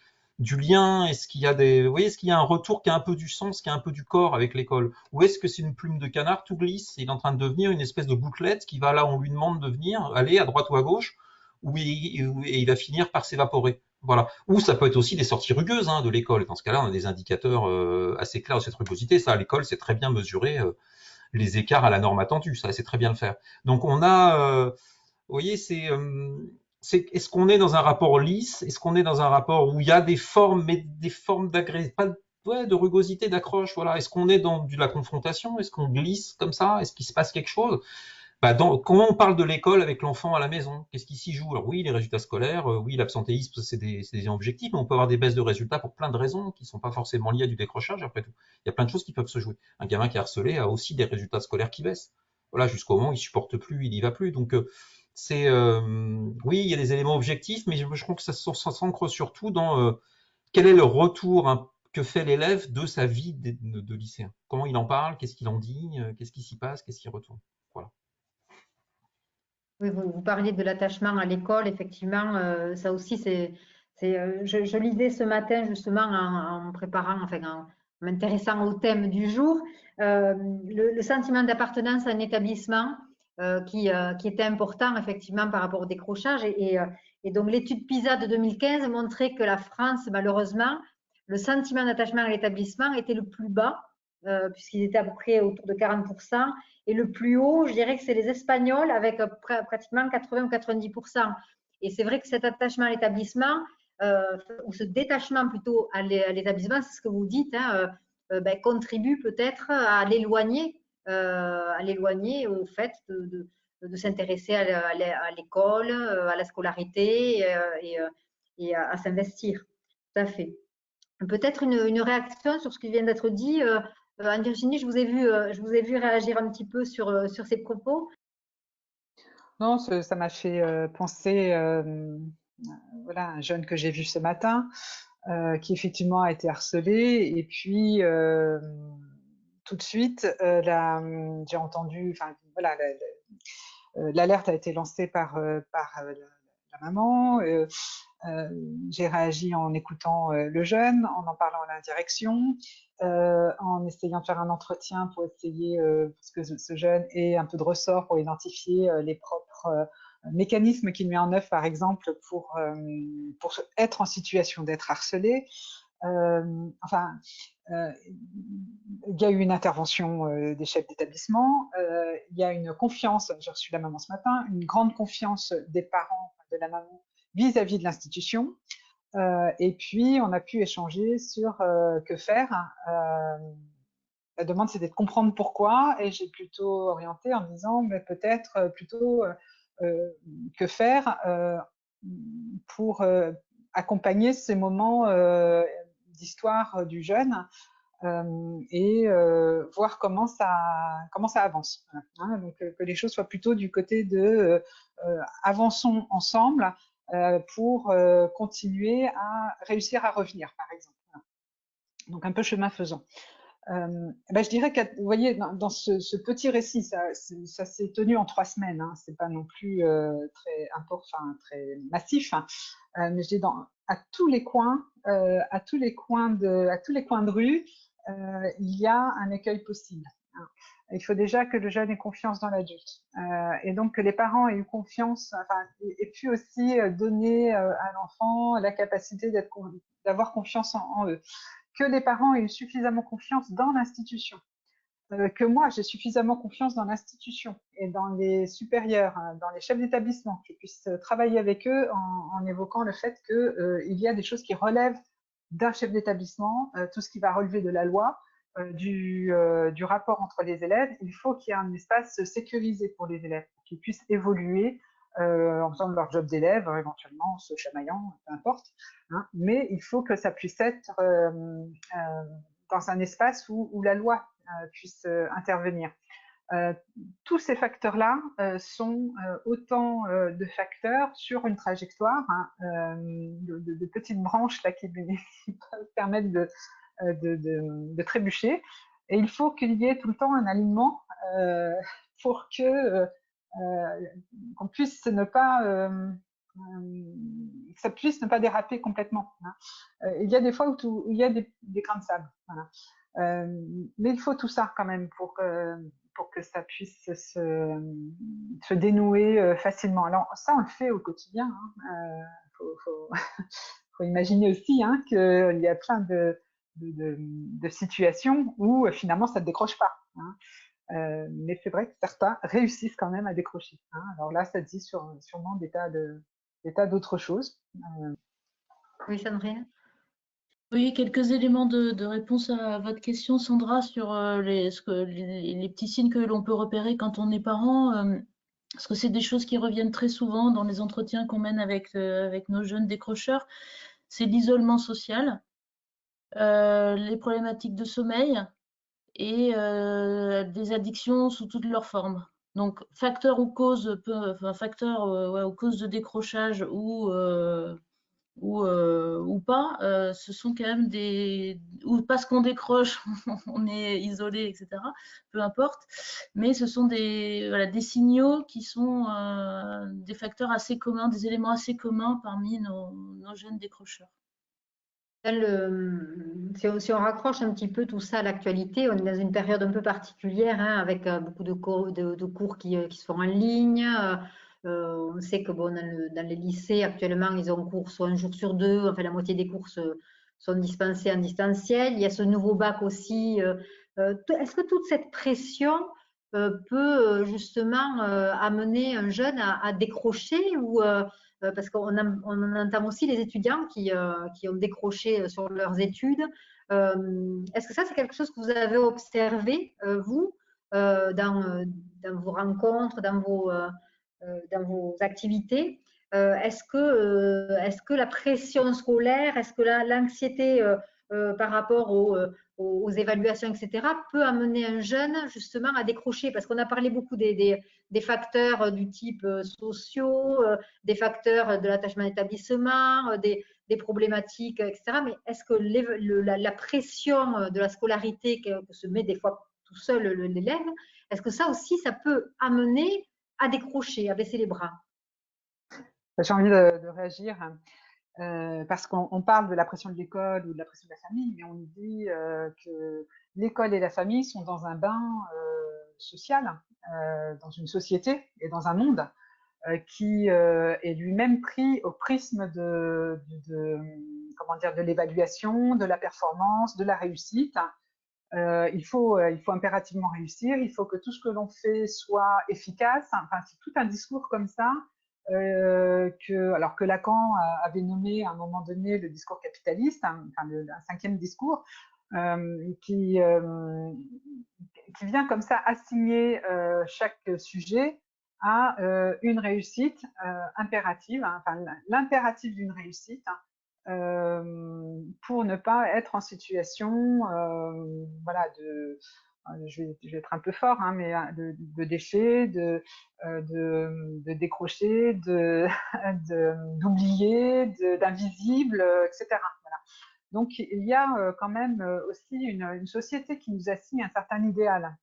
lien? Est-ce qu'il y a vous voyez, est-ce qu'il y a un retour qui a un peu du sens, qui a un peu du corps avec l'école? Ou est-ce que c'est une plume de canard tout glisse? Il est en train de devenir une espèce de gouttelette qui va là où on lui demande de venir, aller à droite ou à gauche, et il va finir par s'évaporer. Voilà. Ou ça peut être aussi des sorties rugueuses de l'école. Dans ce cas-là, on a des indicateurs assez clairs de cette rugosité. Ça, à l'école, c'est très bien mesuré les écarts à la norme attendue. Ça, c'est très bien le faire. Donc, on a, vous voyez, est-ce qu'on est dans un rapport lisse? Est-ce qu'on est dans un rapport où il y a des formes, mais des formes de rugosité, d'accroche, voilà. Est-ce qu'on est dans de la confrontation? Est-ce qu'on glisse comme ça? Est-ce qu'il se passe quelque chose? Comment on parle de l'école avec l'enfant à la maison? Qu'est-ce qui s'y joue? Alors oui, les résultats scolaires, oui, l'absentéisme, c'est des objectifs, mais on peut avoir des baisses de résultats pour plein de raisons qui ne sont pas forcément liées à du décrochage, après tout. Il y a plein de choses qui peuvent se jouer. Un gamin qui est harcelé a aussi des résultats scolaires qui baissent. Voilà, jusqu'au moment où il supporte plus, il y va plus. Donc, oui, il y a des éléments objectifs, mais je trouve que ça s'ancre surtout dans quel est le retour que fait l'élève de sa vie de lycéen. Comment il en parle, qu'est-ce qu'il en dit, qu'est-ce qui s'y passe, qu'est-ce qui retourne. Voilà. Oui, vous parliez de l'attachement à l'école, effectivement, ça aussi, je lisais ce matin justement en me préparant, enfin en m'intéressant au thème du jour, le sentiment d'appartenance à un établissement qui était important effectivement par rapport au décrochage. Et donc l'étude PISA de 2015 montrait que la France, malheureusement, le sentiment d'attachement à l'établissement était le plus bas, puisqu'il était à peu près autour de 40%. Et le plus haut, je dirais que c'est les Espagnols avec pratiquement 80 ou 90%. Et c'est vrai que cet attachement à l'établissement, ou ce détachement plutôt à l'établissement, c'est ce que vous dites, contribue peut-être à l'éloigner au fait de s'intéresser à l'école, à la scolarité et à s'investir. Tout à fait. Peut-être une réaction sur ce qui vient d'être dit. Anne-Virginie, je vous ai vu réagir un petit peu sur ces propos. Non, ça m'a fait penser voilà, à un jeune que j'ai vu ce matin qui effectivement a été harcelé et puis tout de suite j'ai entendu, enfin voilà, l'alerte a été lancée par la maman. J'ai réagi en écoutant le jeune, en parlant à la direction, en essayant de faire un entretien pour essayer, parce que ce jeune ait un peu de ressort pour identifier les propres mécanismes qu'il met en œuvre, par exemple, pour être en situation d'être harcelé. Enfin, il y a eu une intervention des chefs d'établissement, il y a une confiance, j'ai reçu la maman ce matin, une grande confiance des parents de la maman vis-à-vis de l'institution. Et puis, on a pu échanger sur que faire. La demande, c'était de comprendre pourquoi, et j'ai plutôt orienté en me disant, mais peut-être plutôt que faire pour accompagner ces moments d'histoire du jeune et voir comment ça avance. Voilà, hein, donc que les choses soient plutôt du côté de avançons ensemble pour continuer à réussir à revenir, par exemple. Voilà. Donc un peu chemin faisant. Je dirais que, vous voyez, dans ce petit récit, ça s'est tenu en 3 semaines. Hein, c'est pas non plus très important, très massif. Hein, mais je dis à tous les coins, à tous les coins de rue, il y a un écueil possible. Hein. Il faut déjà que le jeune ait confiance dans l'adulte, et donc que les parents aient eu confiance, enfin, et puis aussi donner à l'enfant la capacité d'avoir confiance en eux. Que les parents aient eu suffisamment confiance dans l'institution, que moi j'ai suffisamment confiance dans l'institution et dans les supérieurs, dans les chefs d'établissement, que je puisse travailler avec eux en évoquant le fait qu'il y a des choses qui relèvent d'un chef d'établissement, tout ce qui va relever de la loi, du rapport entre les élèves. Il faut qu'il y ait un espace sécurisé pour les élèves, pour qu'ils puissent évoluer en faisant leur job d'élève, éventuellement en se chamaillant, peu importe. Hein, mais il faut que ça puisse être dans un espace où la loi puisse intervenir. Tous ces facteurs-là sont autant de facteurs sur une trajectoire, hein, de petites branches là, qui peuvent permettre de trébucher. Et il faut qu'il y ait tout le temps un alignement pour que qu'on puisse ne pas que ça puisse ne pas déraper complètement. Hein. Il y a des fois où il y a des grains de sable. Voilà. Mais il faut tout ça quand même pour que ça puisse se dénouer facilement. Alors ça, on le fait au quotidien. Hein. Faut imaginer aussi hein, qu'il y a plein de situations où finalement ça ne décroche pas. Hein. Mais c'est vrai que certains réussissent quand même à décrocher. Hein. Alors là, ça dit sûrement des tas d'autres choses. Oui, Sandrine? Oui, quelques éléments de réponse à votre question, Sandra, sur les petits signes que l'on peut repérer quand on est parent. Parce que c'est des choses qui reviennent très souvent dans les entretiens qu'on mène avec nos jeunes décrocheurs. C'est l'isolement social, les problématiques de sommeil et des addictions sous toutes leurs formes. Donc, facteur ou cause de décrochage ou pas, ce sont quand même ou parce qu'on décroche, on est isolé, etc. Peu importe, mais ce sont des signaux qui sont des facteurs assez communs, des éléments assez communs parmi nos jeunes décrocheurs. Si on raccroche un petit peu tout ça à l'actualité, on est dans une période un peu particulière hein, avec beaucoup de cours qui se font en ligne. On sait que bon, dans les lycées, actuellement, ils ont cours soit un jour sur deux, enfin la moitié des cours sont dispensés en distanciel. Il y a ce nouveau bac aussi. Est-ce que toute cette pression peut justement amener un jeune à décrocher ou parce qu'on on entend aussi les étudiants qui ont décroché sur leurs études. Est-ce que ça, c'est quelque chose que vous avez observé, vous, dans vos rencontres, dans vos activités? Est-ce que la pression scolaire, est-ce que l'anxiété par rapport aux évaluations, etc., peut amener un jeune justement à décrocher? Parce qu'on a parlé beaucoup des facteurs du type sociaux, des facteurs de l'attachement d'établissement, des problématiques, etc. Mais est-ce que la pression de la scolarité que se met des fois tout seul l'élève, est-ce que ça aussi, ça peut amener à décrocher, à baisser les bras? J'ai envie de réagir parce qu'on parle de la pression de l'école ou de la pression de la famille, mais on dit que l'école et la famille sont dans un bain social, dans une société et dans un monde qui est lui-même pris au prisme comment dire, de l'évaluation, de la performance, de la réussite. Il faut impérativement réussir, il faut que tout ce que l'on fait soit efficace. Enfin, c'est tout un discours comme ça alors que Lacan avait nommé à un moment donné le discours capitaliste, hein, enfin un cinquième discours, qui vient comme ça assigner chaque sujet à une réussite impérative, hein, enfin l'impératif d'une réussite, pour ne pas être en situation voilà, je vais être un peu fort, hein, mais de déchet, de décrocher, d'oublier, d'invisible, etc. Voilà. Donc il y a quand même aussi une société qui nous assigne un certain idéal.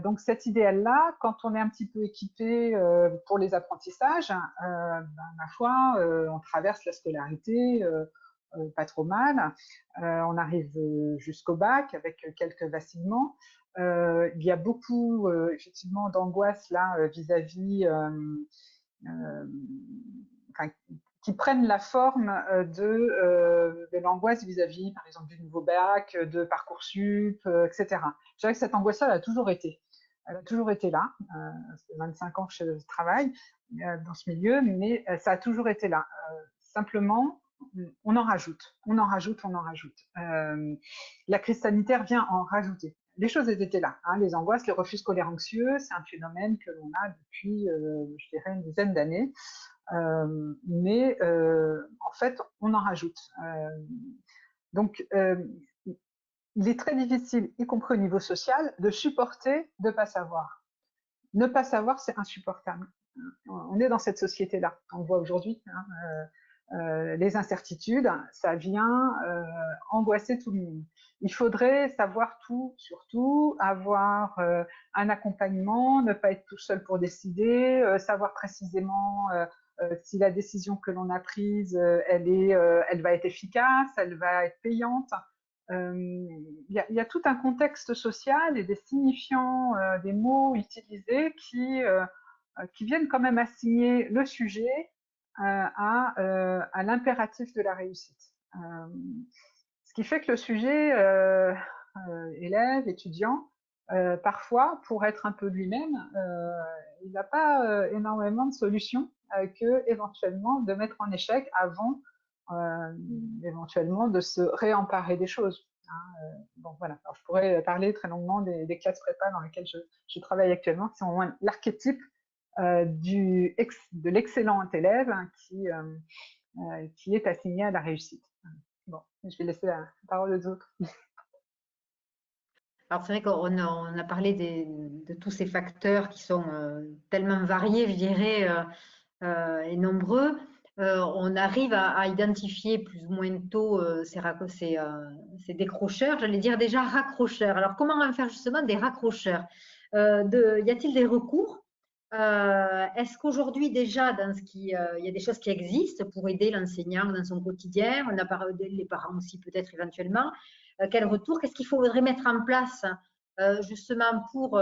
Donc cet idéal-là, quand on est un petit peu équipé pour les apprentissages, ma foi, on traverse la scolarité pas trop mal. On arrive jusqu'au bac avec quelques vacillements. Il y a beaucoup effectivement d'angoisse là vis-à-vis enfin, qui prennent la forme de l'angoisse vis-à-vis, par exemple, du nouveau bac, de Parcoursup, etc. Je dirais que cette angoisse-là, elle a toujours été. Elle a toujours été là. Ça fait 25 ans que je travaille dans ce milieu, mais ça a toujours été là. Simplement, on en rajoute, on en rajoute, on en rajoute. La crise sanitaire vient en rajouter. Les choses étaient là. Hein, les angoisses, les refus scolaires anxieux, c'est un phénomène que l'on a depuis, je dirais, une dizaine d'années. Mais en fait, on en rajoute. Donc, il est très difficile, y compris au niveau social, de supporter de ne pas savoir. ne pas savoir, c'est insupportable. On est dans cette société-là. On le voit aujourd'hui. Les incertitudes, ça vient angoisser tout le monde. Il faudrait savoir tout, surtout avoir un accompagnement, ne pas être tout seul pour décider, savoir précisément si la décision que l'on a prise, elle va être efficace, elle va être payante. Il y a tout un contexte social et des signifiants, des mots utilisés qui viennent quand même assigner le sujet à l'impératif de la réussite. Ce qui fait que le sujet, élève, étudiant, parfois, pour être un peu lui-même, il n'a pas énormément de solutions que éventuellement de mettre en échec avant éventuellement de se réemparer des choses. Bon, voilà. Alors, je pourrais parler très longuement des classes prépa dans lesquelles je travaille actuellement, qui sont l'archétype de l'excellent élève qui est assigné à la réussite. Bon, je vais laisser la parole aux autres. Alors c'est vrai qu'on a parlé de tous ces facteurs qui sont tellement variés, je dirais, et nombreux. On arrive à identifier plus ou moins tôt ces décrocheurs, j'allais dire déjà raccrocheurs. Alors comment on va faire justement des raccrocheurs? Y a-t-il des recours? Est-ce qu'aujourd'hui déjà, il y a des choses qui existent pour aider l'enseignant dans son quotidien? On a parlé les parents aussi peut-être éventuellement. Quel retour? Qu'est-ce qu'il faudrait mettre en place justement pour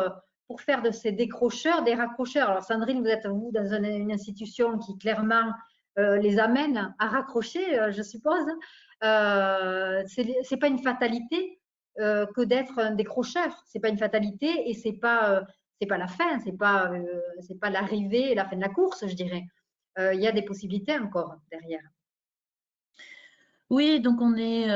faire de ces décrocheurs des raccrocheurs? Alors Sandrine, vous êtes dans une institution qui clairement les amène à raccrocher, je suppose. C'est pas une fatalité que d'être un décrocheur. C'est pas une fatalité et c'est pas la fin, c'est pas l'arrivée et la fin de la course, je dirais. Il y a des possibilités encore derrière. Oui, donc on est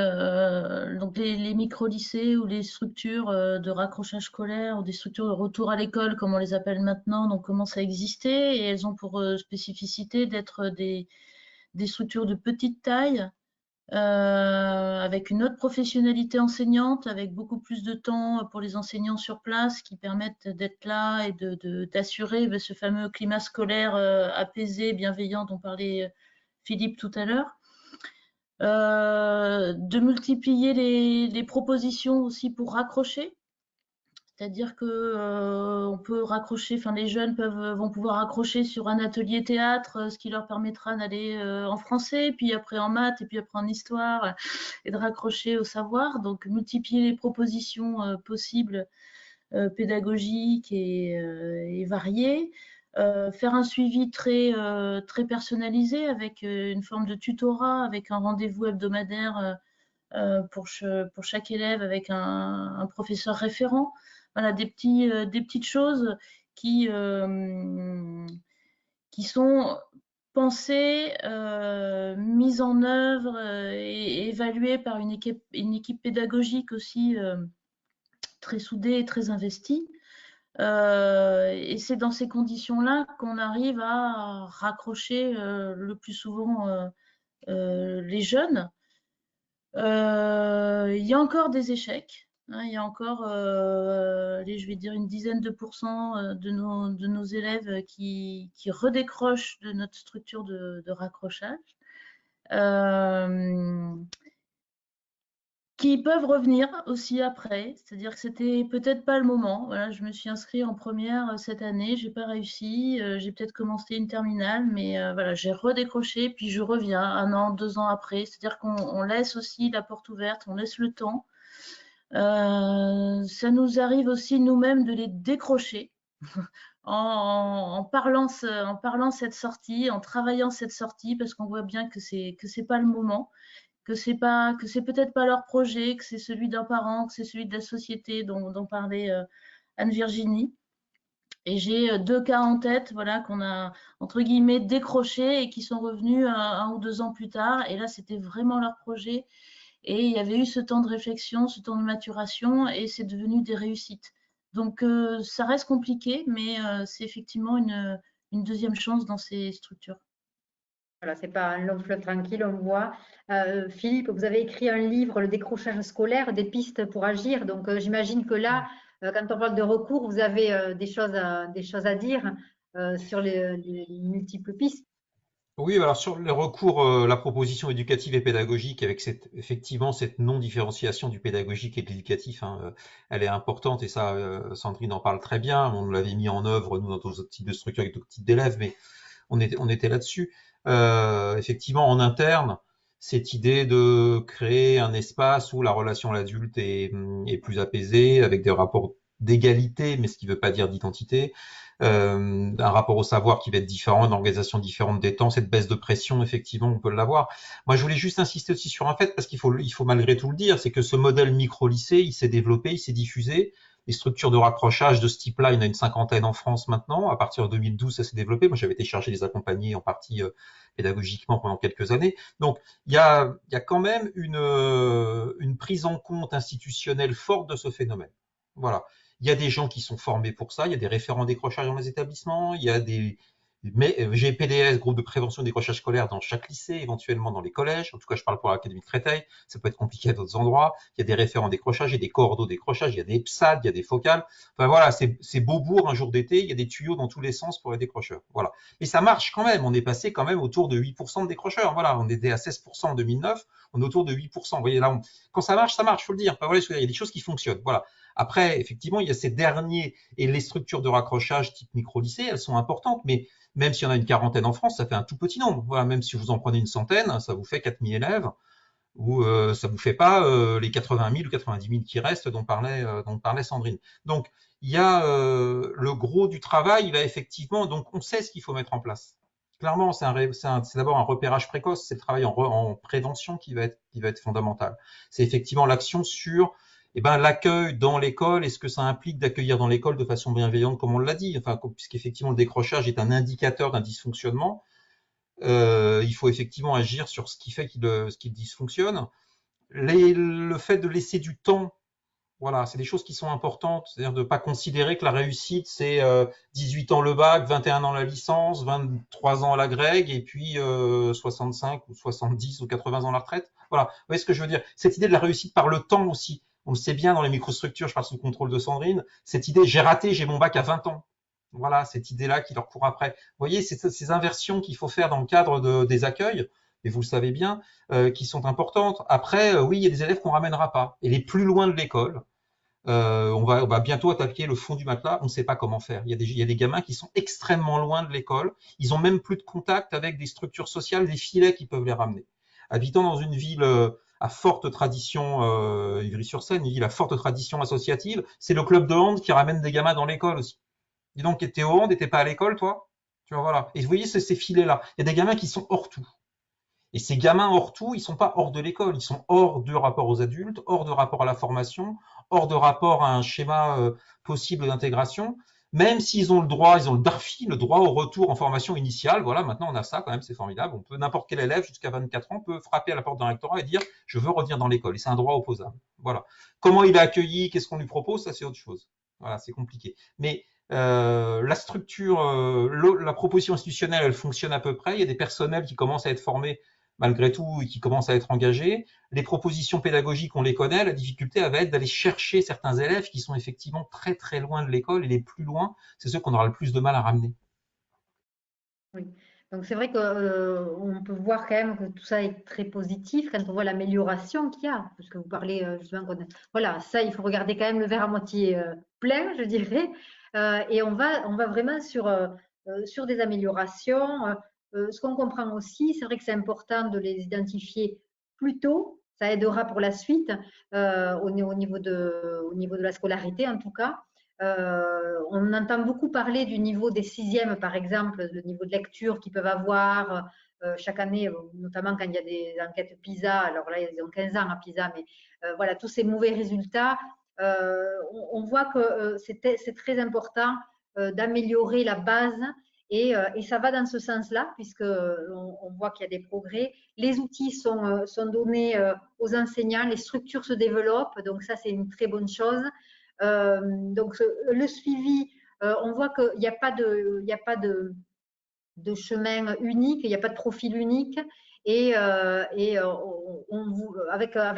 donc les micro-lycées ou les structures de raccrochage scolaire ou des structures de retour à l'école, comme on les appelle maintenant, donc commencent à exister et elles ont pour spécificité d'être des structures de petite taille, avec une haute professionnalité enseignante, avec beaucoup plus de temps pour les enseignants sur place qui permettent d'être là et d'assurer ce fameux climat scolaire apaisé, bienveillant dont parlait Philippe tout à l'heure. De multiplier les propositions aussi pour raccrocher. C'est-à-dire que on peut raccrocher, enfin les jeunes vont pouvoir raccrocher sur un atelier théâtre, ce qui leur permettra d'aller en français, puis après en maths, et puis après en histoire, et de raccrocher au savoir. Donc multiplier les propositions possibles, pédagogiques et variées. Faire un suivi très personnalisé avec une forme de tutorat, avec un rendez-vous hebdomadaire pour chaque élève avec un professeur référent. Voilà, des petites choses qui sont pensées, mises en œuvre et évaluées par une équipe pédagogique aussi très soudée et très investie. Et c'est dans ces conditions-là qu'on arrive à raccrocher le plus souvent les jeunes. Il y a encore des échecs. Il y a encore, je vais dire, une dizaine de pourcents de nos élèves qui redécrochent de notre structure de raccrochage. Qui peuvent revenir aussi après, c'est-à-dire que c'était peut-être pas le moment. Voilà, je me suis inscrite en première cette année, j'ai pas réussi, j'ai peut-être commencé une terminale, mais voilà, j'ai redécroché, puis je reviens 1 an, 2 ans après. C'est-à-dire qu'on laisse aussi la porte ouverte, on laisse le temps. Ça nous arrive aussi nous-mêmes de les décrocher en parlant cette sortie, en travaillant cette sortie, parce qu'on voit bien que c'est pas le moment. Que c'est peut-être pas leur projet, que c'est celui d'un parent, que c'est celui de la société dont parlait Anne-Virginie. Et j'ai 2 cas en tête, voilà, qu'on a entre guillemets décrochés et qui sont revenus 1 ou 2 ans plus tard. Et là, c'était vraiment leur projet. Et il y avait eu ce temps de réflexion, ce temps de maturation, et c'est devenu des réussites. Donc, ça reste compliqué, mais c'est effectivement une deuxième chance dans ces structures. Voilà, c'est pas un long fleuve tranquille, on voit. Philippe, vous avez écrit un livre, Le décrochage scolaire, des pistes pour agir. Donc, j'imagine que là, quand on parle de recours, vous avez des choses à dire sur les multiples pistes. Oui, alors sur les recours, la proposition éducative et pédagogique, avec effectivement cette non-différenciation du pédagogique et de l'éducatif, hein, elle est importante et ça, Sandrine en parle très bien. On l'avait mis en œuvre, nous, dans d'autres types de structures avec d'autres types d'élèves, mais on était là-dessus. Effectivement, en interne, cette idée de créer un espace où la relation à l'adulte est plus apaisée, avec des rapports d'égalité, mais ce qui ne veut pas dire d'identité, un rapport au savoir qui va être différent, une organisation différente des temps, cette baisse de pression, effectivement, on peut l'avoir. Moi, je voulais juste insister aussi sur un fait, parce qu'il faut malgré tout le dire, c'est que ce modèle micro-lycée, il s'est développé, il s'est diffusé. Les structures de raccrochage de ce type-là, il y en a une cinquantaine en France maintenant. À partir de 2012, ça s'est développé. Moi, j'avais été chargé de les accompagner en partie pédagogiquement pendant quelques années. Donc, il y a quand même une prise en compte institutionnelle forte de ce phénomène. Voilà. Il y a des gens qui sont formés pour ça, il y a des référents décrochage dans les établissements, il y a des GPDS, groupe de prévention des décrochage scolaire, dans chaque lycée, éventuellement dans les collèges. En tout cas, je parle pour l'Académie de Créteil. Ça peut être compliqué à d'autres endroits. Il y a des référents décrochage, il y a des coordos décrochage, il y a des PSAD, il y a des focales. Enfin voilà, c'est Beaubourg un jour d'été, il y a des tuyaux dans tous les sens pour les décrocheurs. Voilà. Mais ça marche quand même. On est passé quand même autour de 8% de décrocheurs. Voilà, on était à 16% en 2009, on est autour de 8%. Vous voyez là, quand ça marche, faut le dire. Enfin, voilà, il y a des choses qui fonctionnent. Voilà. Après, effectivement, il y a ces derniers et les structures de raccrochage type micro-lycée, elles sont importantes, mais même s'il y en a une quarantaine en France, ça fait un tout petit nombre. Voilà, même si vous en prenez une centaine, ça vous fait 4000 élèves, ou ça vous fait pas les 80 000 ou 90 000 qui restent dont parlait Sandrine. Donc, il y a le gros du travail, il va effectivement, donc on sait ce qu'il faut mettre en place. Clairement, c'est d'abord un repérage précoce, c'est le travail en prévention qui va être fondamental. C'est effectivement l'action sur l'accueil dans l'école, est-ce que ça implique d'accueillir dans l'école de façon bienveillante, comme on l'a dit, enfin, puisqu'effectivement le décrochage est un indicateur d'un dysfonctionnement, il faut effectivement agir sur ce qui fait qu'il dysfonctionne. Le fait de laisser du temps, voilà, c'est des choses qui sont importantes, c'est-à-dire de ne pas considérer que la réussite, c'est 18 ans le bac, 21 ans la licence, 23 ans la grègue, et puis 65 ou 70 ou 80 ans la retraite. Voilà, vous voyez ce que je veux dire? Cette idée de la réussite par le temps aussi, on le sait bien dans les microstructures, je parle sous le contrôle de Sandrine, cette idée, j'ai raté, j'ai mon bac à 20 ans. Voilà, cette idée-là qui leur court après. Vous voyez, c'est ces inversions qu'il faut faire dans le cadre des accueils, et vous le savez bien, qui sont importantes. Après, oui, il y a des élèves qu'on ramènera pas. Et les plus loin de l'école, on va bientôt attaquer le fond du matelas, on ne sait pas comment faire. Il y a des gamins qui sont extrêmement loin de l'école, ils ont même plus de contact avec des structures sociales, des filets qui peuvent les ramener. Habitant dans une ville à forte tradition, Ivry-sur-Seine, une ville à forte tradition associative, c'est le club de hand qui ramène des gamins dans l'école aussi. Dis donc, t'étais au hand, t'étais pas à l'école, toi? Tu vois, voilà. Et vous voyez, ces filets-là, il y a des gamins qui sont hors tout. Et ces gamins hors tout, ils sont pas hors de l'école, ils sont hors de rapport aux adultes, hors de rapport à la formation, hors de rapport à un schéma possible d'intégration, même s'ils ont le droit, ils ont le DARFI, le droit au retour en formation initiale. Voilà, maintenant on a ça quand même, c'est formidable. On peut, n'importe quel élève jusqu'à 24 ans peut frapper à la porte d'un rectorat et dire je veux revenir dans l'école. Et c'est un droit opposable. Voilà. Comment il est accueilli, qu'est-ce qu'on lui propose, ça c'est autre chose. Voilà, c'est compliqué. Mais la structure, la proposition institutionnelle, elle fonctionne à peu près. Il y a des personnels qui commencent à être formés malgré tout et qui commencent à être engagés. Les propositions pédagogiques, on les connaît. La difficulté va être d'aller chercher certains élèves qui sont effectivement très très loin de l'école, et les plus loin, c'est ceux qu'on aura le plus de mal à ramener. Oui. Donc c'est vrai qu'on peut voir quand même que tout ça est très positif quand on voit l'amélioration qu'il y a. Parce que vous parlez justement, voilà, ça il faut regarder quand même le verre à moitié plein, je dirais. Et on va vraiment sur des améliorations. Ce qu'on comprend aussi, c'est vrai que c'est important de les identifier plus tôt. Ça aidera pour la suite au niveau de la scolarité en tout cas. On entend beaucoup parler du niveau des sixièmes, par exemple, le niveau de lecture qu'ils peuvent avoir chaque année, notamment quand il y a des enquêtes PISA. Alors là, ils ont 15 ans à PISA, mais voilà, tous ces mauvais résultats, on voit que c'est très important d'améliorer la base et ça va dans ce sens-là, puisqu'on voit qu'il y a des progrès. Les outils sont donnés aux enseignants, les structures se développent, donc ça, c'est une très bonne chose. Donc, le suivi, on voit qu'il n'y a pas de chemin unique, il n'y a pas de profil unique. Et avec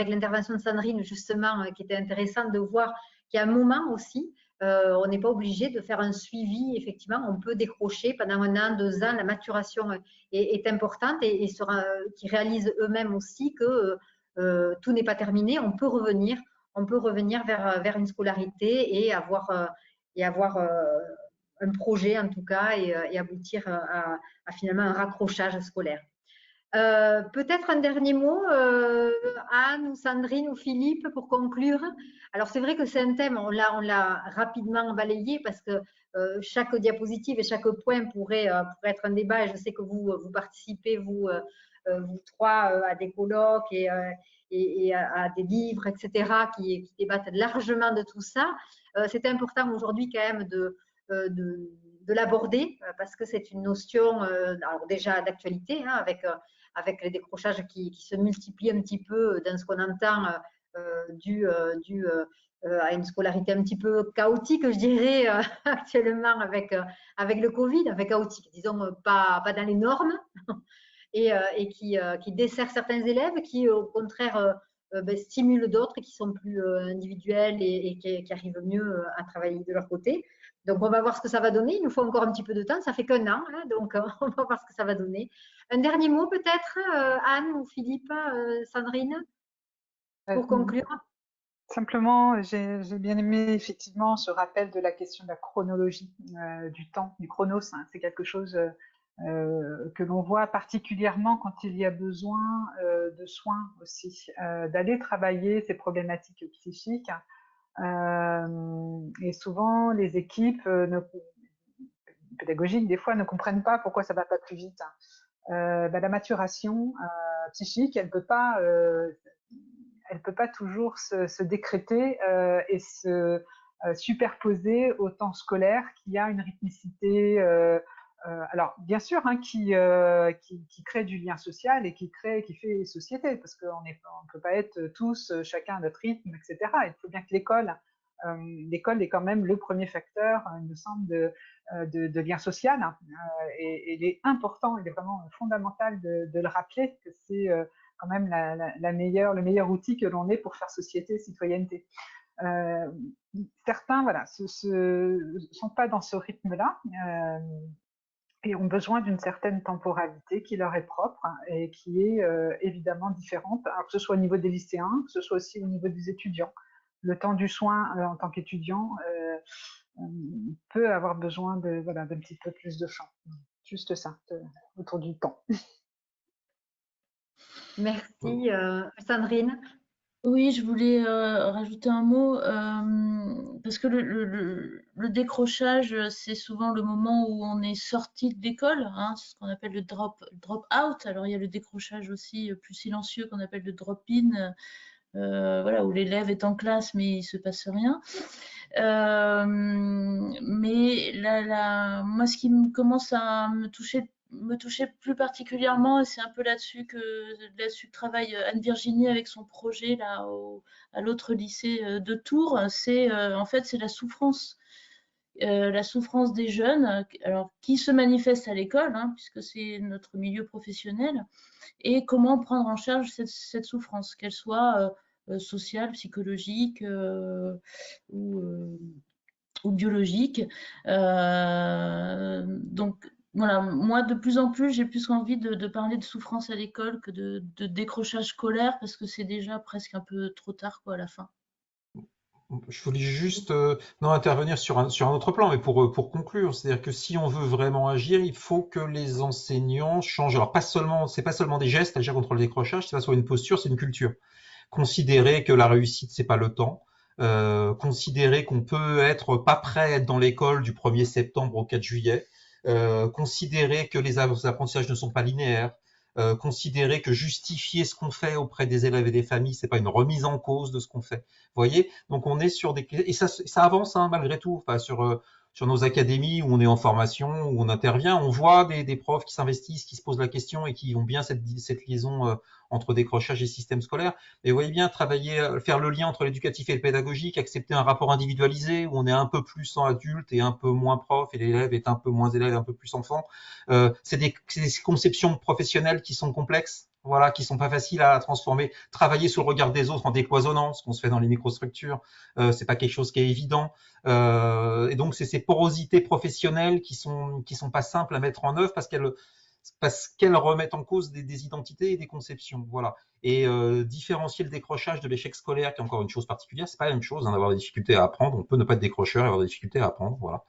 l'intervention de Sandrine, justement, qui était intéressante de voir qu'il y a un moment aussi, on n'est pas obligé de faire un suivi. Effectivement, on peut décrocher pendant 1 an, 2 ans. La maturation est importante et qui réalisent eux-mêmes aussi que tout n'est pas terminé. On peut revenir vers une scolarité et avoir un projet en tout cas et aboutir à finalement un raccrochage scolaire. Peut-être un dernier mot, Anne ou Sandrine ou Philippe, pour conclure. Alors c'est vrai que c'est un thème, on l'a rapidement balayé parce que chaque diapositive et chaque point pourrait être un débat. Et je sais que vous participez, vous trois, à des colloques et à des livres, etc., qui débattent largement de tout ça. C'est important aujourd'hui quand même de l'aborder parce que c'est une notion alors déjà d'actualité, hein, avec les décrochages qui se multiplient un petit peu dans ce qu'on entend dû à une scolarité un petit peu chaotique, je dirais, actuellement avec le Covid, avec chaotique, disons pas dans les normes, et qui dessert certains élèves, qui au contraire stimulent d'autres qui sont plus individuels et qui arrivent mieux à travailler de leur côté. Donc, on va voir ce que ça va donner. Il nous faut encore un petit peu de temps. Ça fait qu'1 an, hein, donc on va voir ce que ça va donner. Un dernier mot peut-être, Anne ou Philippe, Sandrine, pour conclure. Simplement, j'ai bien aimé effectivement ce rappel de la question de la chronologie du temps, du chronos. Hein. C'est quelque chose que l'on voit particulièrement quand il y a besoin de soins aussi, d'aller travailler ces problématiques psychiques. Et souvent, les équipes pédagogiques, des fois, ne comprennent pas pourquoi ça va pas plus vite. La maturation psychique, elle peut pas toujours se décréter et se superposer au temps scolaire qui a une rythmicité. Alors, bien sûr, hein, qui crée du lien social et qui fait société, parce qu'on ne peut pas être tous chacun à notre rythme, etc. Il faut bien que l'école est quand même le premier facteur, il me semble, de lien social. Et il est important, il est vraiment fondamental de le rappeler que c'est quand même le meilleur outil que l'on ait pour faire société et citoyenneté. Certains, voilà, sont pas dans ce rythme-là et ont besoin d'une certaine temporalité qui leur est propre et qui est évidemment différente, alors que ce soit au niveau des lycéens, que ce soit aussi au niveau des étudiants. Le temps du soin en tant qu'étudiant peut avoir besoin d'un petit peu plus de champ. Juste ça, autour du temps. Merci, Sandrine. Oui, je voulais rajouter un mot parce que le décrochage, c'est souvent le moment où on est sorti de l'école, hein, c'est ce qu'on appelle le drop out. Alors il y a le décrochage aussi plus silencieux qu'on appelle le drop in, voilà, où l'élève est en classe mais il se passe rien. Mais moi, ce qui commence à me toucher plus particulièrement, et c'est un peu là-dessus que travaille Anne-Virginie avec son projet là à l'autre lycée de Tours, c'est en fait c'est la souffrance des jeunes, alors qui se manifeste à l'école, hein, puisque c'est notre milieu professionnel, et comment prendre en charge cette souffrance, qu'elle soit sociale, psychologique ou biologique. Donc voilà, moi de plus en plus, j'ai plus envie de parler de souffrance à l'école que de décrochage scolaire, parce que c'est déjà presque un peu trop tard quoi, à la fin. Je voulais juste intervenir sur un autre plan, mais pour conclure, c'est-à-dire que si on veut vraiment agir, il faut que les enseignants changent. Alors c'est pas seulement des gestes, agir contre le décrochage, c'est pas seulement une posture, c'est une culture. Considérer que la réussite, c'est pas le temps. Considérer qu'on peut être pas prêt à être dans l'école du 1er septembre au 4 juillet. Considérer que les apprentissages ne sont pas linéaires. Considérer que justifier ce qu'on fait auprès des élèves et des familles, c'est pas une remise en cause de ce qu'on fait. Vous voyez, donc on est sur et ça avance hein, malgré tout. Enfin, sur nos académies où on est en formation, où on intervient, on voit des profs qui s'investissent, qui se posent la question et qui ont bien cette liaison entre décrochage et système scolaire. Et vous voyez bien faire le lien entre l'éducatif et le pédagogique, accepter un rapport individualisé où on est un peu plus adulte et un peu moins prof et l'élève est un peu moins élève, un peu plus enfant. C'est des conceptions professionnelles qui sont complexes. voilà, qui sont pas faciles à transformer. Travailler sur le regard des autres en décloisonnant, ce qu'on se fait dans les microstructures, c'est pas quelque chose qui est évident. Et donc c'est ces porosités professionnelles qui sont pas simples à mettre en œuvre parce qu'elles remettent en cause des identités et des conceptions, voilà. Et différencier le décrochage de l'échec scolaire, qui est encore une chose particulière, c'est pas la même chose, hein, d'avoir des difficultés à apprendre. On peut ne pas être décrocheur et avoir des difficultés à apprendre, voilà.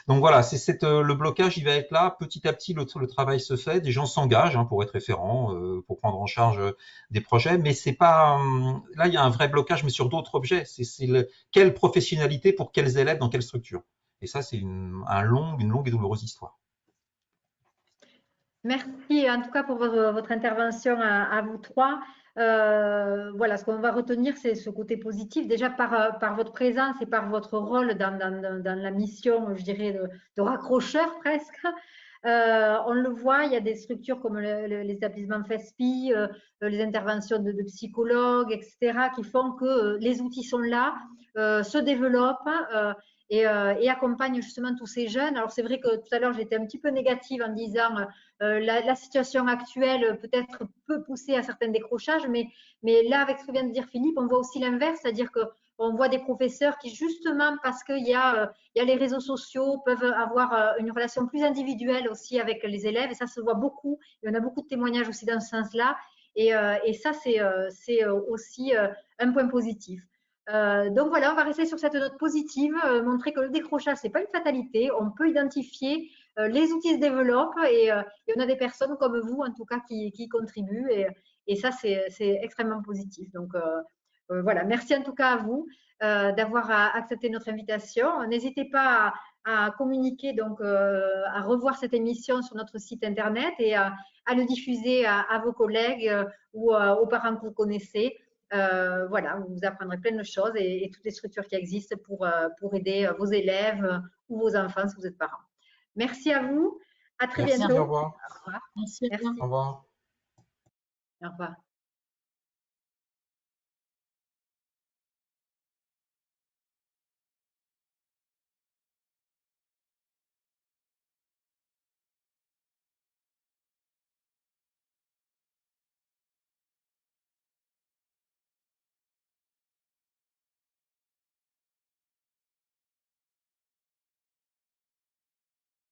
Donc voilà, le blocage, il va être là. Petit à petit, le travail se fait. Des gens s'engagent, hein, pour être référents, pour prendre en charge des projets. Mais c'est pas là, il y a un vrai blocage, mais sur d'autres objets. Quelle professionnalité pour quels élèves dans quelle structure. Et ça, c'est une longue et douloureuse histoire. Merci en tout cas pour votre intervention à vous trois. Voilà, ce qu'on va retenir, c'est ce côté positif, déjà par votre présence et par votre rôle dans la mission, je dirais, de raccrocheur presque. On le voit, il y a des structures comme les établissements FESPI, les interventions de psychologues, etc., qui font que les outils sont là, se développent et accompagnent justement tous ces jeunes. Alors c'est vrai que tout à l'heure, j'étais un petit peu négative en disant la situation actuelle peut-être peut pousser à certains décrochages, mais là, avec ce que vient de dire Philippe, on voit aussi l'inverse, c'est-à-dire qu'on voit des professeurs qui, justement, parce qu'il y a les réseaux sociaux, peuvent avoir une relation plus individuelle aussi avec les élèves, et ça se voit beaucoup, et on a beaucoup de témoignages aussi dans ce sens-là, et ça, c'est aussi un point positif. Donc voilà, on va rester sur cette note positive, montrer que le décrochage, c'est pas une fatalité, on peut identifier, les outils se développent et on a des personnes comme vous, en tout cas, qui contribuent et ça, c'est extrêmement positif. Donc voilà, merci en tout cas à vous d'avoir accepté notre invitation. N'hésitez pas à communiquer, donc à revoir cette émission sur notre site internet et à le diffuser à vos collègues ou aux parents que vous connaissez. Voilà, vous apprendrez plein de choses et toutes les structures qui existent pour aider vos élèves ou vos enfants si vous êtes parents. Merci à vous. À très Merci, bientôt. au revoir. Au revoir. Merci. Merci. Au revoir. Au revoir.